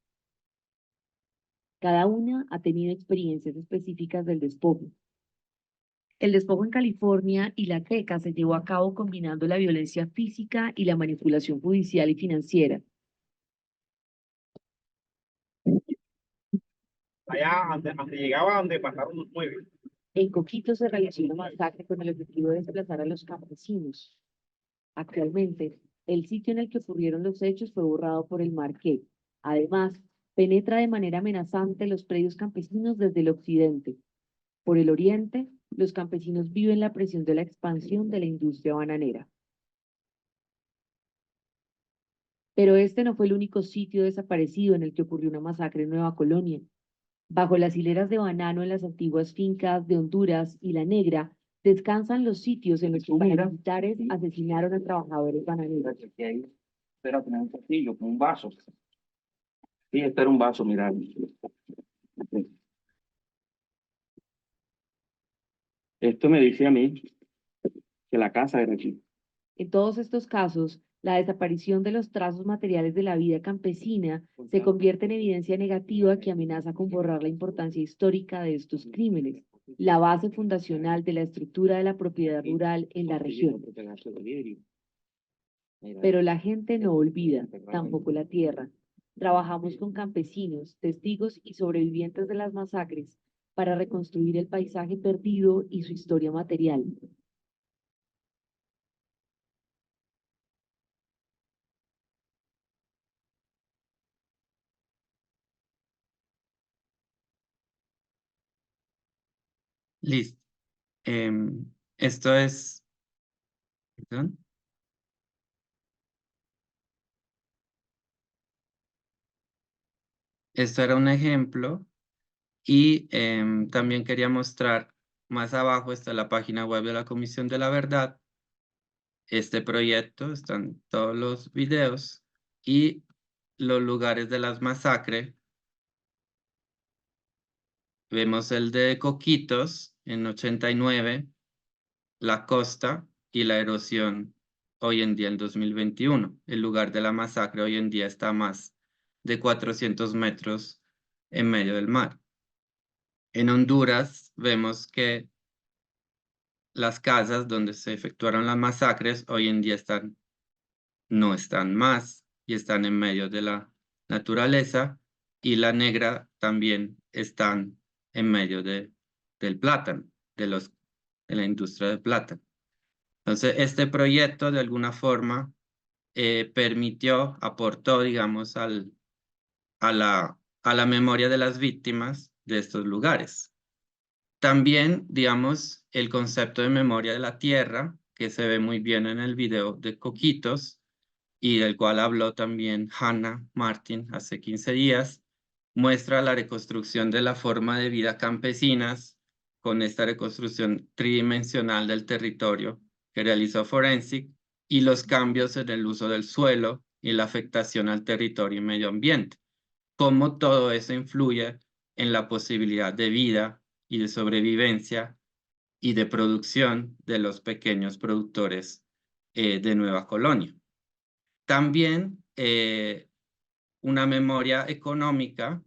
Cada una ha tenido experiencias específicas del despojo. El despojo en California y La Teca se llevó a cabo combinando la violencia física y la manipulación judicial y financiera. Allá donde llegaba, donde pasaron los 9. En Coquito se realizó una masacre con el objetivo de desplazar a los campesinos. Actualmente, el sitio en el que ocurrieron los hechos fue borrado por el Marqués. Además, penetra de manera amenazante los predios campesinos desde el occidente. Por el oriente, los campesinos viven la presión de la expansión de la industria bananera. Pero este no fue el único sitio desaparecido en el que ocurrió una masacre en Nueva Colonia. Bajo las hileras de banano en las antiguas fincas de Honduras y La Negra, descansan los sitios en los que paramilitares asesinaron a trabajadores bananeros. Espera, tener un platillo con un vaso. Sí, este era un vaso, mira. Esto me dice a mí que la casa era aquí. En todos estos casos, la desaparición de los trazos materiales de la vida campesina se convierte en evidencia negativa que amenaza con borrar la importancia histórica de estos crímenes, la base fundacional de la estructura de la propiedad rural en la región. Pero la gente no olvida, tampoco la tierra. Trabajamos con campesinos, testigos y sobrevivientes de las masacres para reconstruir el paisaje perdido y su historia material. Listo. Esto es... ¿Perdón? Esto era un ejemplo y también quería mostrar, más abajo está la página web de la Comisión de la Verdad. Este proyecto, están todos los videos y los lugares de las masacres. Vemos el de Coquitos en 89, la costa y la erosión hoy en día en 2021. El lugar de la masacre hoy en día está a más de 400 metros en medio del mar. En Honduras vemos que las casas donde se efectuaron las masacres hoy en día no están más y están en medio de la naturaleza, y La Negra también están en medio del plátano, de la industria del plátano. Entonces, este proyecto de alguna forma aportó, digamos, a la memoria de las víctimas de estos lugares. También, digamos, el concepto de memoria de la tierra, que se ve muy bien en el video de Coquitos, y del cual habló también Hannah Martin hace 15 días, muestra la reconstrucción de la forma de vida campesinas con esta reconstrucción tridimensional del territorio que realizó Forensic y los cambios en el uso del suelo y la afectación al territorio y medio ambiente. Cómo todo eso influye en la posibilidad de vida y de sobrevivencia y de producción de los pequeños productores de Nueva Colonia. También una memoria económica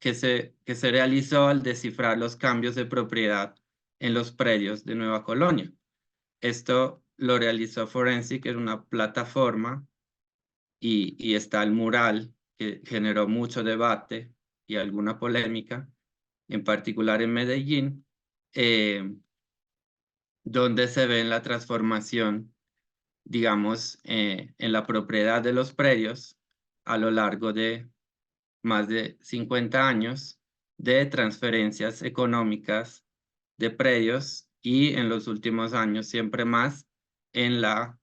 que se realizó al descifrar los cambios de propiedad en los predios de Nueva Colonia. Esto lo realizó Forensic en una plataforma y está el mural que generó mucho debate y alguna polémica, en particular en Medellín, donde se ve la transformación, digamos, en la propiedad de los predios a lo largo de más de 50 años de transferencias económicas de predios y en los últimos años siempre más en la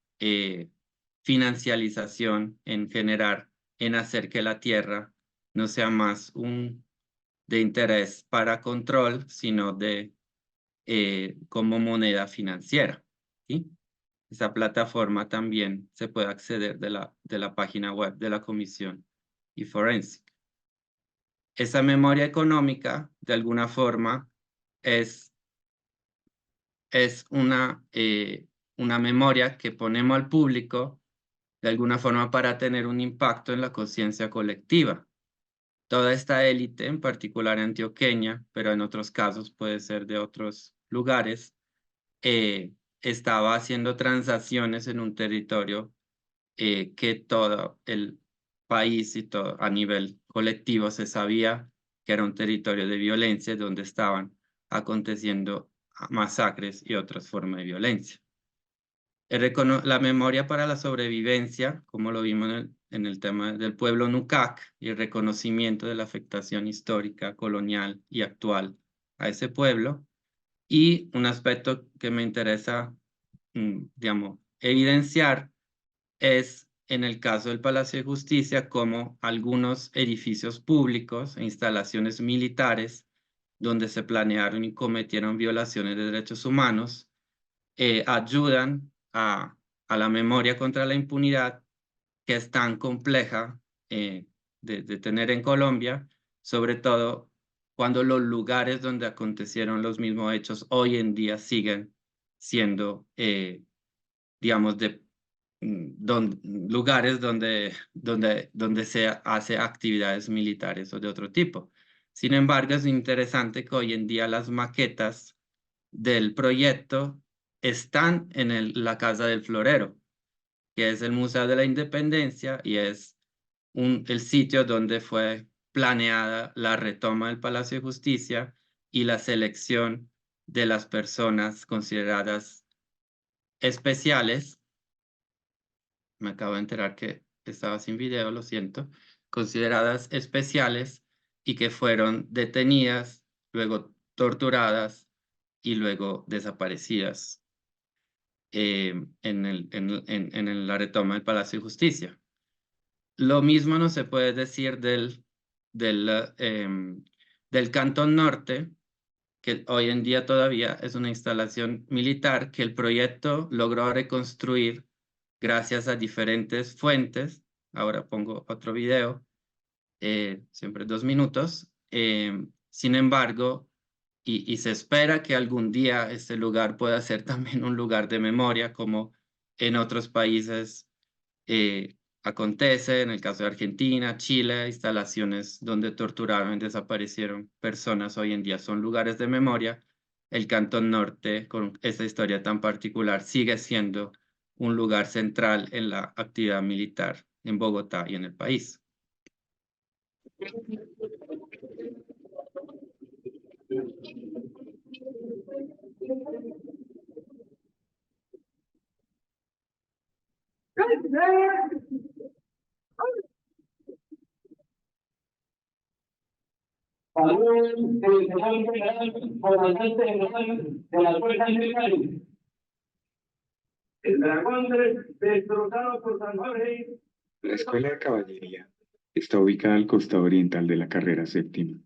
financialización, en generar, en hacer que la tierra no sea más de interés para control, sino como moneda financiera, ¿sí? Esa plataforma también se puede acceder de la página web de la Comisión y Forensic. Esa memoria económica, de alguna forma, es una memoria que ponemos al público, de alguna forma, para tener un impacto en la conciencia colectiva. Toda esta élite, en particular antioqueña, pero en otros casos puede ser de otros lugares, estaba haciendo transacciones en un territorio que todo el país y todo a nivel colectivo se sabía que era un territorio de violencia donde estaban aconteciendo masacres y otras formas de violencia. La memoria para la sobrevivencia, como lo vimos en el tema del pueblo Nucac, y el reconocimiento de la afectación histórica, colonial y actual a ese pueblo. Y un aspecto que me interesa, digamos, evidenciar es en el caso del Palacio de Justicia, como algunos edificios públicos e instalaciones militares donde se planearon y cometieron violaciones de derechos humanos, ayudan a la memoria contra la impunidad, que es tan compleja de tener en Colombia, sobre todo cuando los lugares donde acontecieron los mismos hechos hoy en día siguen siendo, digamos, lugares donde se hace actividades militares o de otro tipo. Sin embargo, es interesante que hoy en día las maquetas del proyecto están en la Casa del Florero, que es el Museo de la Independencia y es el sitio donde fue planeada la retoma del Palacio de Justicia y la selección de las personas consideradas especiales. Me acabo de enterar que estaba sin video, lo siento. Consideradas especiales y que fueron detenidas, luego torturadas y luego desaparecidas en la retoma del Palacio de Justicia. Lo mismo no se puede decir del Cantón Norte, que hoy en día todavía es una instalación militar que el proyecto logró reconstruir gracias a diferentes fuentes. Ahora pongo otro video, siempre 2 minutos. Sin embargo, y se espera que algún día este lugar pueda ser también un lugar de memoria, como en otros países acontece, en el caso de Argentina, Chile, instalaciones donde torturaron y desaparecieron personas hoy en día son lugares de memoria. El Cantón Norte, con esta historia tan particular, sigue siendo un lugar central en la actividad militar en Bogotá y en el país. El dragón destrozado por San Jorge. La Escuela de Caballería Está ubicada al costado oriental de la carrera séptima.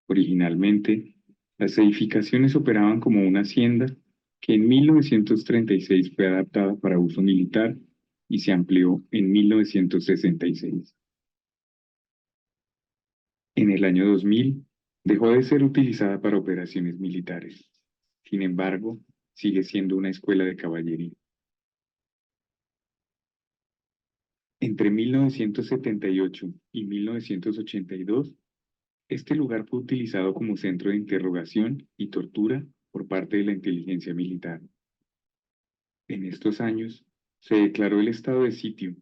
Originalmente, las edificaciones operaban como una hacienda que en 1936 fue adaptada para uso militar y se amplió en 1966. En el año 2000, dejó de ser utilizada para operaciones militares. Sin embargo, sigue siendo una escuela de caballería. Entre 1978 y 1982, este lugar fue utilizado como centro de interrogación y tortura por parte de la inteligencia militar. En estos años, se declaró el estado de sitio,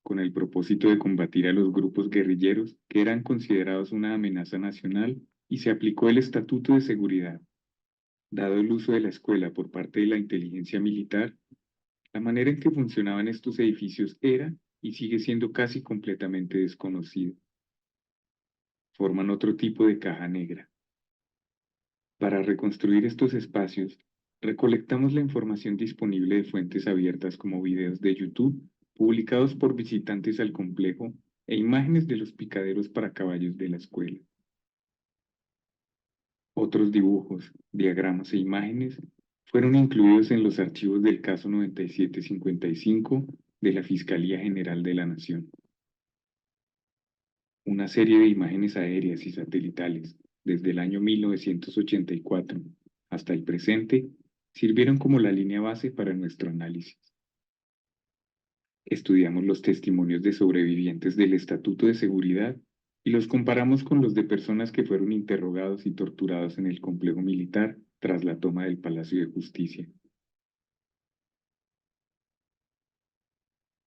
con el propósito de combatir a los grupos guerrilleros que eran considerados una amenaza nacional, y se aplicó el Estatuto de Seguridad. Dado el uso de la escuela por parte de la inteligencia militar, la manera en que funcionaban estos edificios era y sigue siendo casi completamente desconocida. Forman otro tipo de caja negra. Para reconstruir estos espacios, recolectamos la información disponible de fuentes abiertas como videos de YouTube publicados por visitantes al complejo e imágenes de los picaderos para caballos de la escuela. Otros dibujos, diagramas e imágenes fueron incluidos en los archivos del caso 9755 de la Fiscalía General de la Nación. Una serie de imágenes aéreas y satelitales desde el año 1984 hasta el presente sirvieron como la línea base para nuestro análisis. Estudiamos los testimonios de sobrevivientes del Estatuto de Seguridad y los comparamos con los de personas que fueron interrogados y torturados en el complejo militar tras la toma del Palacio de Justicia.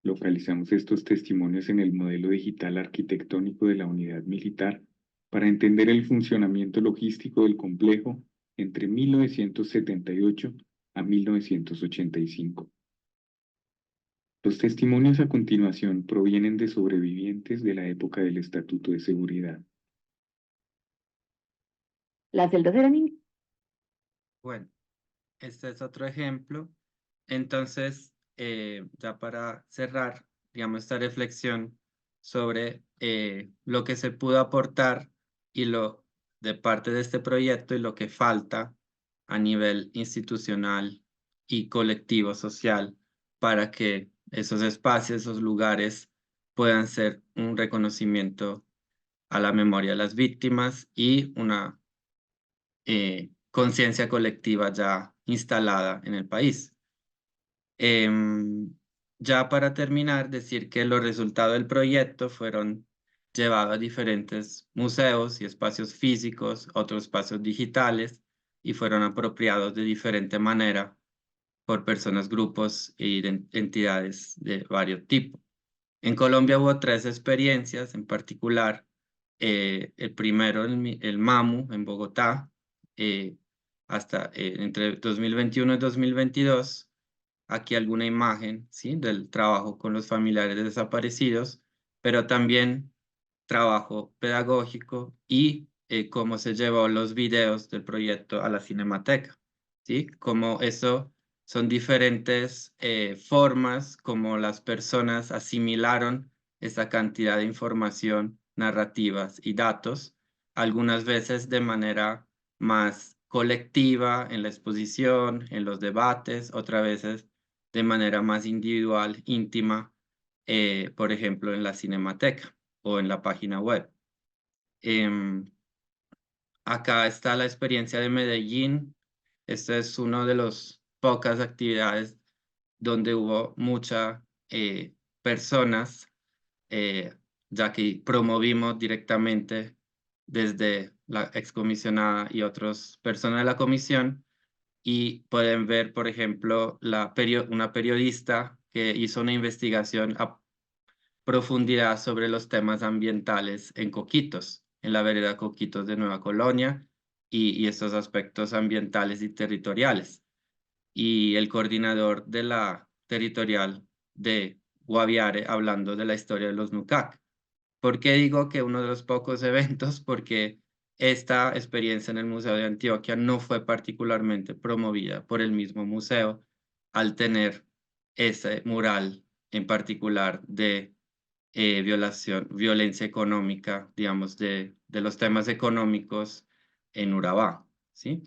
Localizamos estos testimonios en el modelo digital arquitectónico de la unidad militar para entender el funcionamiento logístico del complejo entre 1978 a 1985. Los testimonios a continuación provienen de sobrevivientes de la época del Estatuto de Seguridad. Las celdas eran Bueno, este es otro ejemplo. Entonces, ya para cerrar, digamos, esta reflexión sobre lo que se pudo aportar y lo de parte de este proyecto y lo que falta a nivel institucional y colectivo social para que esos espacios, esos lugares puedan ser un reconocimiento a la memoria de las víctimas y una conciencia colectiva ya instalada en el país. Ya para terminar, decir que los resultados del proyecto fueron llevados a diferentes museos y espacios físicos, otros espacios digitales, y fueron apropiados de diferente manera por personas, grupos y entidades de varios tipos. En Colombia hubo 3 experiencias en particular. El primero, el MAMU en Bogotá, hasta entre 2021 y 2022. Aquí alguna imagen, ¿sí?, del trabajo con los familiares de desaparecidos, pero también trabajo pedagógico y cómo se llevó los videos del proyecto a la Cinemateca, ¿sí? Como eso son diferentes formas como las personas asimilaron esa cantidad de información, narrativas y datos, algunas veces de manera más colectiva en la exposición, en los debates, otras veces de manera más individual, íntima, por ejemplo, en la Cinemateca o en la página web. Acá está la experiencia de Medellín. Esta es una de las pocas actividades donde hubo muchas personas, ya que promovimos directamente desde la excomisionada y otras personas de la comisión, y pueden ver, por ejemplo, una periodista que hizo una investigación a profundidad sobre los temas ambientales en Coquitos, en la vereda Coquitos de Nueva Colonia, y estos aspectos ambientales y territoriales. Y el coordinador de la territorial de Guaviare hablando de la historia de los Nucac. ¿Por qué digo que uno de los pocos eventos? Porque esta experiencia en el Museo de Antioquia no fue particularmente promovida por el mismo museo al tener ese mural en particular de violencia económica, digamos, de los temas económicos en Urabá, ¿sí?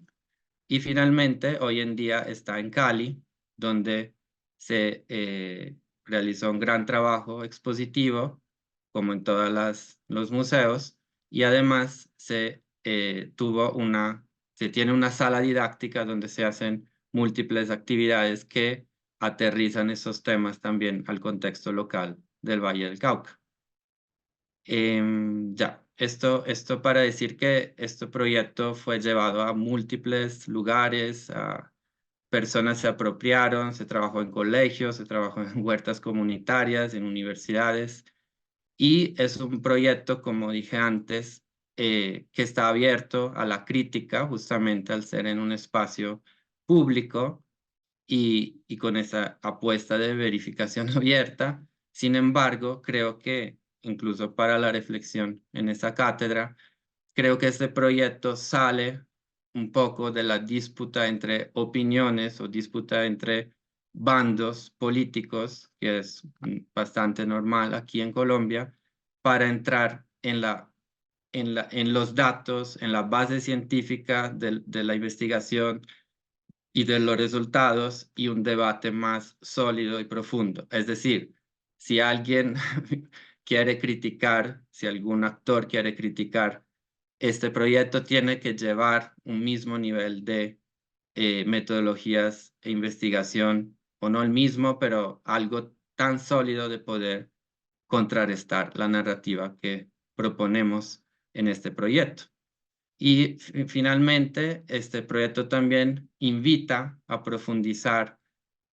Y finalmente, hoy en día está en Cali, donde se realizó un gran trabajo expositivo, como en todos los museos, y además se tiene una sala didáctica donde se hacen múltiples actividades que aterrizan esos temas también al contexto local del Valle del Cauca. Esto para decir que este proyecto fue llevado a múltiples lugares, personas se apropiaron, se trabajó en colegios, se trabajó en huertas comunitarias, en universidades, y es un proyecto, como dije antes, que está abierto a la crítica, justamente al ser en un espacio público y con esa apuesta de verificación abierta. Sin embargo, creo que incluso para la reflexión en esa cátedra, creo que este proyecto sale un poco de la disputa entre opiniones o disputa entre bandos políticos, que es bastante normal aquí en Colombia, para entrar en los datos, en la base científica de la investigación y de los resultados y un debate más sólido y profundo. Es decir, si alguien quiere criticar, si algún actor quiere criticar este proyecto, tiene que llevar un mismo nivel de metodologías e investigación, o no el mismo, pero algo tan sólido de poder contrarrestar la narrativa que proponemos en este proyecto. Y finalmente, este proyecto también invita a profundizar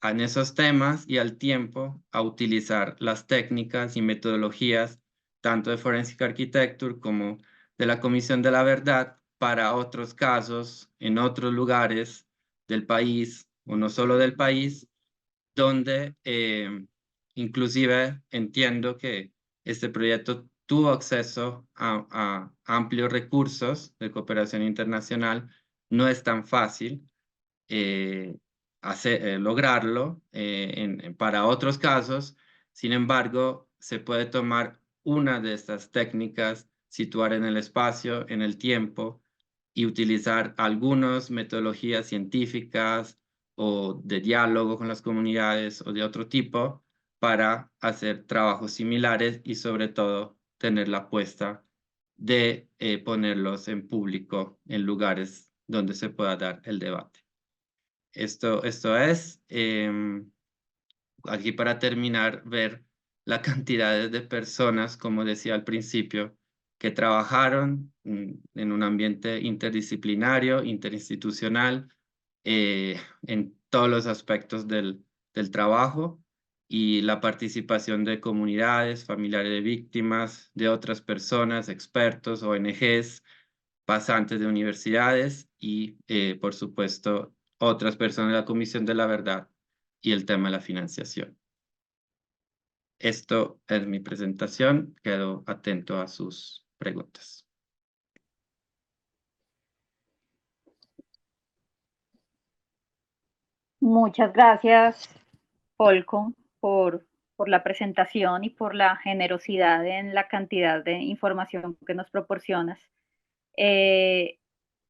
en esos temas y al tiempo a utilizar las técnicas y metodologías tanto de Forensic Architecture como de la Comisión de la Verdad para otros casos en otros lugares del país, o no solo del país, donde inclusive entiendo que este proyecto tuvo acceso a amplios recursos de cooperación internacional. No es tan fácil lograrlo para otros casos. Sin embargo, se puede tomar una de estas técnicas, situar en el espacio, en el tiempo, y utilizar algunas metodologías científicas o de diálogo con las comunidades o de otro tipo para hacer trabajos similares y sobre todo tener la apuesta de ponerlos en público en lugares donde se pueda dar el debate. Esto es, aquí para terminar, ver la cantidad de personas, como decía al principio, que trabajaron en un ambiente interdisciplinario, interinstitucional, en todos los aspectos del trabajo, y la participación de comunidades, familiares de víctimas, de otras personas, expertos, ONGs, pasantes de universidades y, por supuesto, otras personas de la Comisión de la Verdad y el tema de la financiación. Esto es mi presentación. Quedo atento a sus preguntas. Muchas gracias, Folco, por la presentación y por la generosidad en la cantidad de información que nos proporcionas.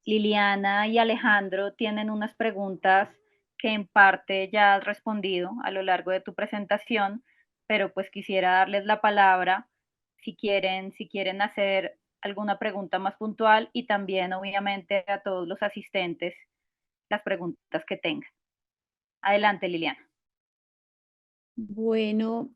Liliana y Alejandro tienen unas preguntas que en parte ya has respondido a lo largo de tu presentación, pero pues quisiera darles la palabra si quieren hacer alguna pregunta más puntual, y también obviamente a todos los asistentes las preguntas que tengan. Adelante, Liliana. Bueno,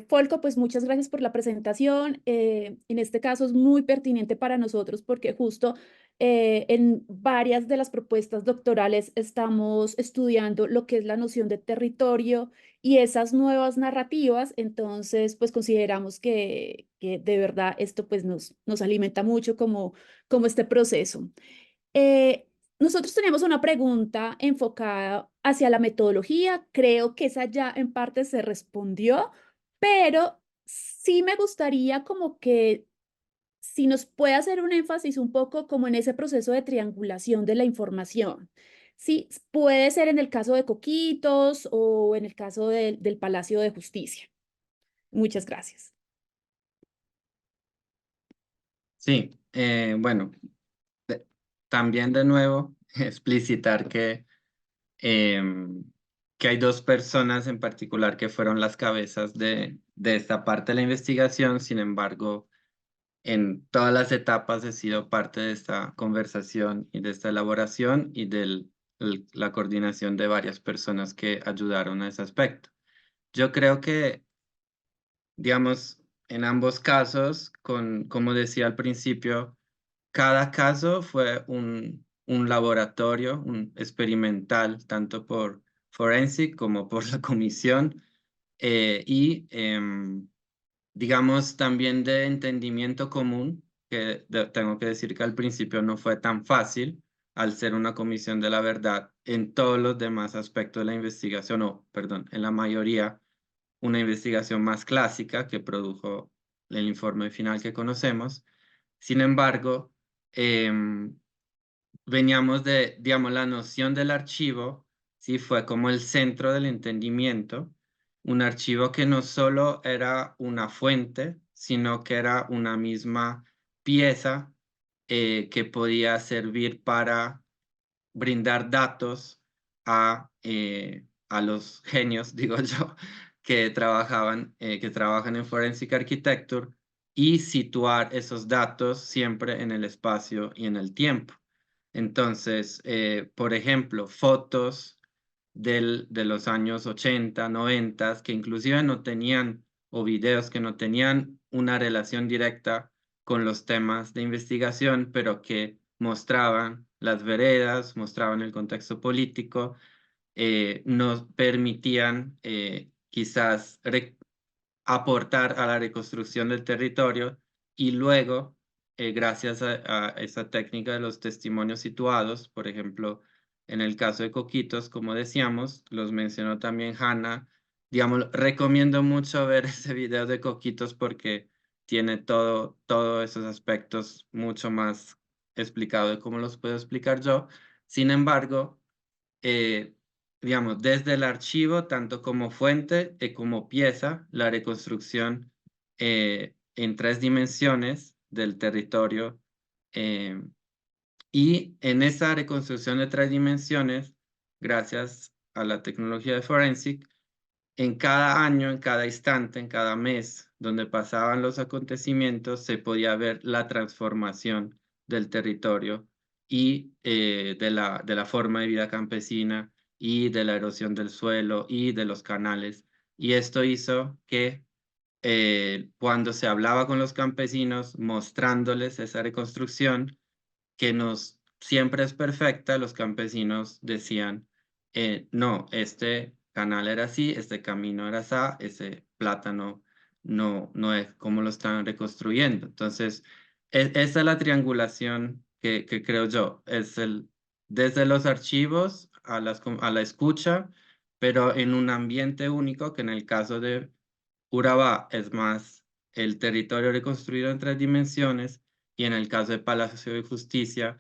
Folco, pues muchas gracias por la presentación. En este caso es muy pertinente para nosotros porque justo en varias de las propuestas doctorales estamos estudiando lo que es la noción de territorio y esas nuevas narrativas. Entonces, pues consideramos que de verdad esto pues nos alimenta mucho como este proceso. Nosotros teníamos una pregunta enfocada hacia la metodología. Creo que esa ya en parte se respondió, pero sí me gustaría como que si nos puede hacer un énfasis un poco como en ese proceso de triangulación de la información. Sí, puede ser en el caso de Coquitos o en el caso del Palacio de Justicia. Muchas gracias. Sí, bueno, también de nuevo explicitar em, que hay dos personas en particular que fueron las cabezas de esta parte de la investigación. Sin embargo, en todas las etapas he sido parte de esta conversación y de esta elaboración y de la coordinación de varias personas que ayudaron a ese aspecto. Yo creo que, digamos, en ambos casos, como decía al principio, cada caso fue un laboratorio, un experimental, tanto por Forensic como por la comisión, digamos también de entendimiento común, que tengo que decir que al principio no fue tan fácil al ser una comisión de la verdad en todos los demás aspectos de la investigación, o perdón, en la mayoría, una investigación más clásica que produjo el informe final que conocemos. Sin embargo, em, veníamos de, digamos, la noción del archivo, sí, fue como el centro del entendimiento, un archivo que no solo era una fuente, sino que era una misma pieza que podía servir para brindar datos a los genios, digo yo, que trabajan en Forensic Architecture y situar esos datos siempre en el espacio y en el tiempo. Entonces, por ejemplo, fotos de los años 80, 90, que inclusive no tenían, o videos que no tenían una relación directa con los temas de investigación, pero que mostraban las veredas, mostraban el contexto político, nos permitían quizás aportar a la reconstrucción del territorio y luego, gracias a esa técnica de los testimonios situados, por ejemplo, en el caso de Coquitos, como decíamos, los mencionó también Hannah, digamos, recomiendo mucho ver ese video de Coquitos porque tiene todos esos aspectos mucho más explicado de cómo los puedo explicar yo. Sin embargo, eh, digamos, desde el archivo, tanto como fuente como pieza, la reconstrucción en 3 dimensiones del territorio. eh, y en esa reconstrucción de 3 dimensiones, gracias a la tecnología de Forensic, en cada año, en cada instante, en cada mes donde pasaban los acontecimientos, se podía ver la transformación del territorio y de la forma de vida campesina y de la erosión del suelo y de los canales. Y esto hizo que cuando se hablaba con los campesinos, mostrándoles esa reconstrucción, que nos siempre es perfecta, los campesinos decían, no, este canal era así, este camino era así, ese plátano no es como lo están reconstruyendo. Entonces, esa es la triangulación que creo yo, desde los archivos a la escucha, pero en un ambiente único, que en el caso de Urabá es más el territorio reconstruido en 3 dimensiones, y en el caso de Palacio de Justicia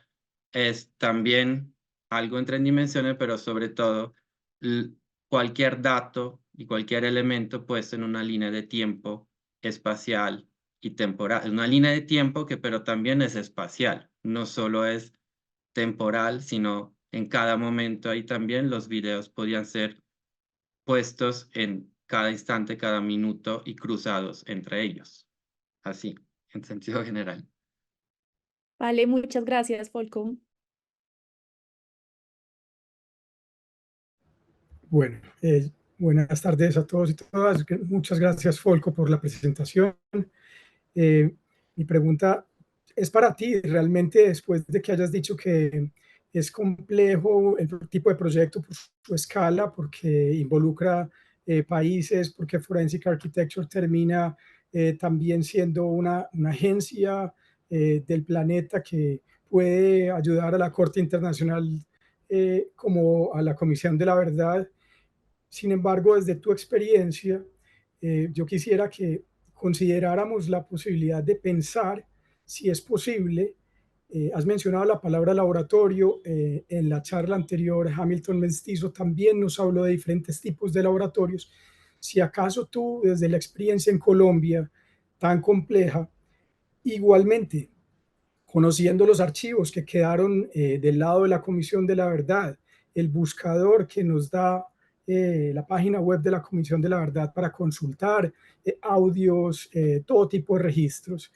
es también algo en 3 dimensiones, pero sobre todo cualquier dato y cualquier elemento puesto en una línea de tiempo espacial y temporal. Es una línea de tiempo que pero también es espacial, no solo es temporal, sino en cada momento. Ahí también los videos podían ser puestos en cada instante, cada minuto y cruzados entre ellos. Así, en sentido general. Vale, muchas gracias, Folco. Bueno, buenas tardes a todos y todas. Muchas gracias, Folco, por la presentación. Mi pregunta es para ti. Realmente, después de que hayas dicho que es complejo el tipo de proyecto por su escala, porque involucra países, porque Forensic Architecture termina también siendo una agencia del planeta que puede ayudar a la Corte Internacional como a la Comisión de la Verdad. Sin embargo, desde tu experiencia, yo quisiera que consideráramos la posibilidad de pensar si es posible. Has mencionado la palabra laboratorio. En la charla anterior, Hamilton Mestizo también nos habló de diferentes tipos de laboratorios. Si acaso tú, desde la experiencia en Colombia, tan compleja, igualmente conociendo los archivos que quedaron del lado de la Comisión de la Verdad, el buscador que nos da la página web de la Comisión de la Verdad para consultar audios, todo tipo de registros.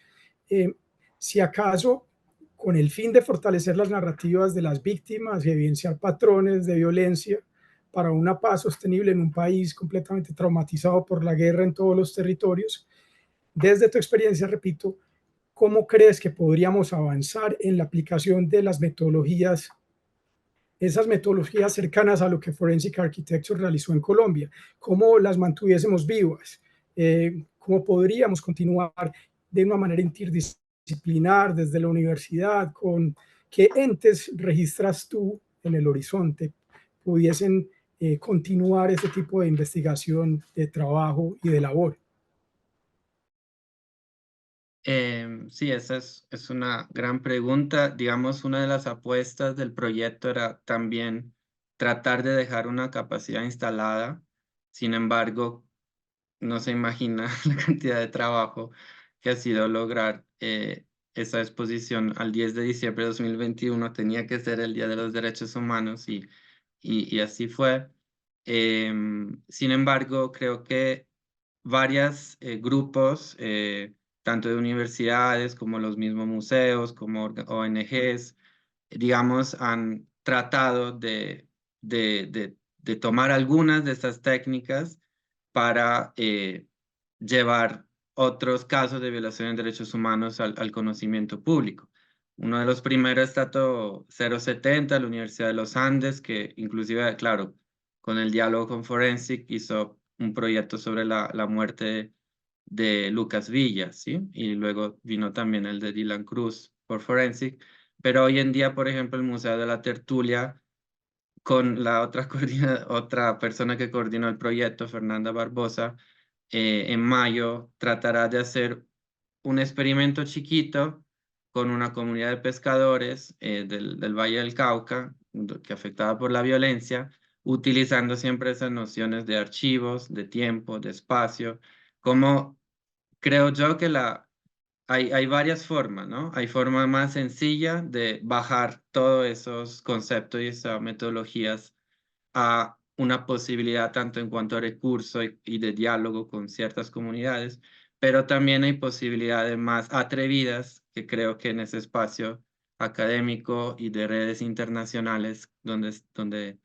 Si acaso, con el fin de fortalecer las narrativas de las víctimas y evidenciar patrones de violencia para una paz sostenible en un país completamente traumatizado por la guerra en todos los territorios, desde tu experiencia, repito, ¿cómo crees que podríamos avanzar en la aplicación de las metodologías, esas metodologías cercanas a lo que Forensic Architecture realizó en Colombia? ¿Cómo las mantuviésemos vivas? ¿Cómo podríamos continuar de una manera interdisciplinar desde la universidad? ¿Con qué entes registras tú en el horizonte pudiesen continuar este tipo de investigación, de trabajo y de labor? Sí, esa es una gran pregunta. Digamos, una de las apuestas del proyecto era también tratar de dejar una capacidad instalada. Sin embargo, no se imagina la cantidad de trabajo que ha sido lograr esa exposición al 10 de diciembre de 2021. Tenía que ser el Día de los Derechos Humanos y así fue. Sin embargo, creo que varios grupos, tanto de universidades como los mismos museos, como ONGs, digamos, han tratado de tomar algunas de estas técnicas para llevar otros casos de violación de derechos humanos al conocimiento público. Uno de los primeros es Trato 070, la Universidad de los Andes, que inclusive, claro, con el diálogo con Forensic hizo un proyecto sobre la muerte de Lucas Villa, ¿sí? Y luego vino también el de Dylan Cruz por Forensic. Pero hoy en día, por ejemplo, el Museo de la Tertulia, con la otra, otra persona que coordinó el proyecto, Fernanda Barbosa, en mayo tratará de hacer un experimento chiquito con una comunidad de pescadores del Valle del Cauca, que afectada por la violencia, utilizando siempre esas nociones de archivos, de tiempo, de espacio, como creo yo que hay varias formas, ¿no? Hay forma más sencilla de bajar todos esos conceptos y esas metodologías a una posibilidad tanto en cuanto a recursos y de diálogo con ciertas comunidades, pero también hay posibilidades más atrevidas que creo que en ese espacio académico y de redes internacionales donde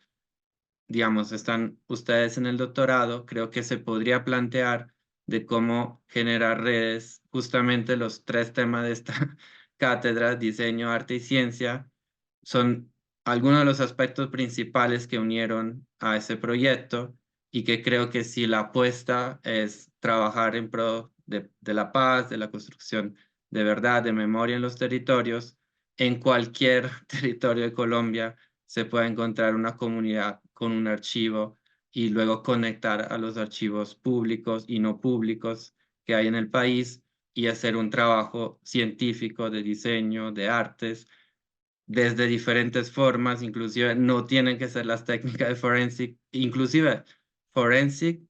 digamos, están ustedes en el doctorado, creo que se podría plantear de cómo generar redes, justamente los tres temas de esta cátedra, diseño, arte y ciencia, son algunos de los aspectos principales que unieron a ese proyecto y que creo que si la apuesta es trabajar en pro de la paz, de la construcción de verdad, de memoria en los territorios, en cualquier territorio de Colombia se puede encontrar una comunidad con un archivo y luego conectar a los archivos públicos y no públicos que hay en el país y hacer un trabajo científico de diseño, de artes, desde diferentes formas, inclusive no tienen que ser las técnicas de Forensic, inclusive Forensic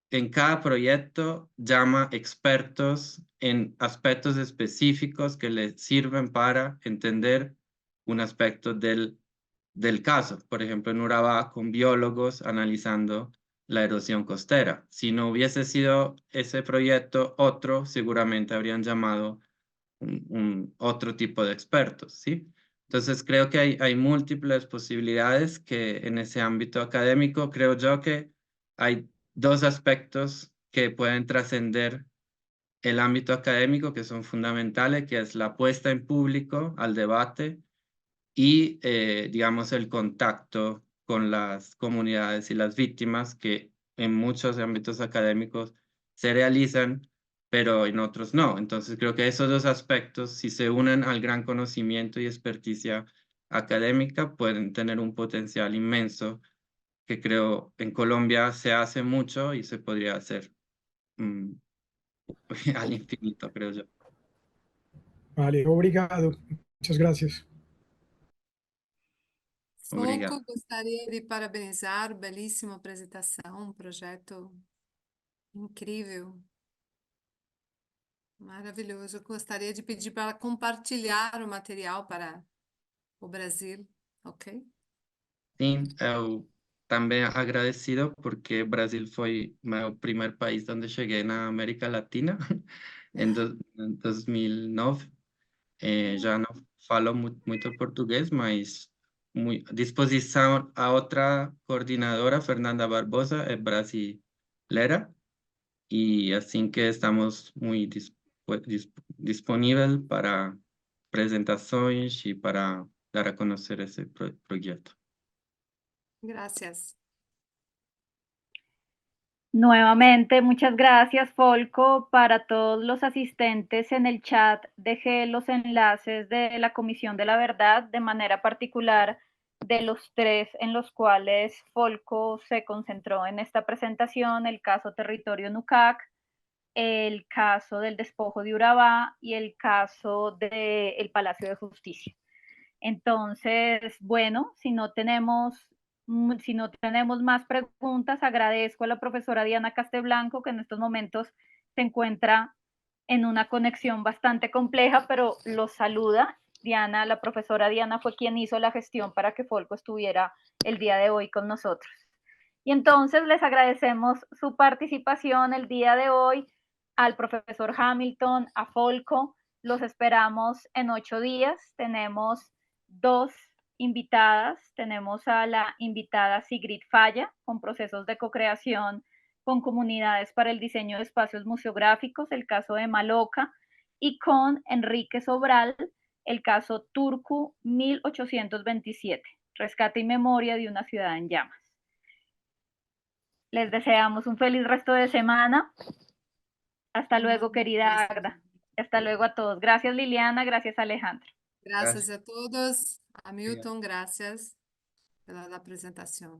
en cada proyecto llama expertos en aspectos específicos que le sirven para entender un aspecto del caso. Por ejemplo, en Urabá, con biólogos analizando la erosión costera. Si no hubiese sido ese proyecto, otro seguramente habrían llamado otro tipo de expertos, ¿sí? Entonces creo que hay múltiples posibilidades que en ese ámbito académico creo yo que hay dos aspectos que pueden trascender el ámbito académico que son fundamentales, que es la puesta en público al debate y, digamos, el contacto con las comunidades y las víctimas que en muchos ámbitos académicos se realizan, pero en otros no. Entonces creo que esos dos aspectos, si se unen al gran conocimiento y experticia académica, pueden tener un potencial inmenso que creo en Colombia se hace mucho y se podría hacer al infinito, creo yo. Vale, obrigado. Muchas gracias. Obrigado. Folco, gostaria de parabenizar, belíssima apresentação, um projeto incrível. Maravilhoso. Eu gostaria de pedir para compartilhar o material para o Brasil, ok? Sim, eu também agradecido porque Brasil foi meu primeiro país onde cheguei na América Latina em 2009. Já não falo muito português, mas disposição a outra coordenadora, Fernanda Barbosa, é brasileira, e assim que estamos muito disponíveis para apresentações e para dar a conhecer esse projeto. Gracias. Nuevamente, muchas gracias, Folco. Para todos los asistentes en el chat, dejé los enlaces de la Comisión de la Verdad, de manera particular de los 3 en los cuales Folco se concentró en esta presentación: el caso Territorio Nucac, el caso del despojo de Urabá y el caso del Palacio de Justicia. Entonces, bueno, si no tenemos más preguntas, agradezco a la profesora Diana Castelblanco, que en estos momentos se encuentra en una conexión bastante compleja, pero los saluda. Diana, la profesora Diana fue quien hizo la gestión para que Folco estuviera el día de hoy con nosotros. Y entonces les agradecemos su participación el día de hoy, al profesor Hamilton, a Folco. Los esperamos en 8 días. Tenemos 2 invitadas. Tenemos a la invitada Sigrid Falla, con procesos de co-creación con comunidades para el diseño de espacios museográficos, el caso de Maloca, y con Enrique Sobral, el caso Turku 1827, rescate y memoria de una ciudad en llamas. Les deseamos un feliz resto de semana. Hasta luego, querida Agda. Hasta luego a todos. Gracias, Liliana. Gracias, Alejandro. Gracias a todos. Hamilton, gracias pela apresentação.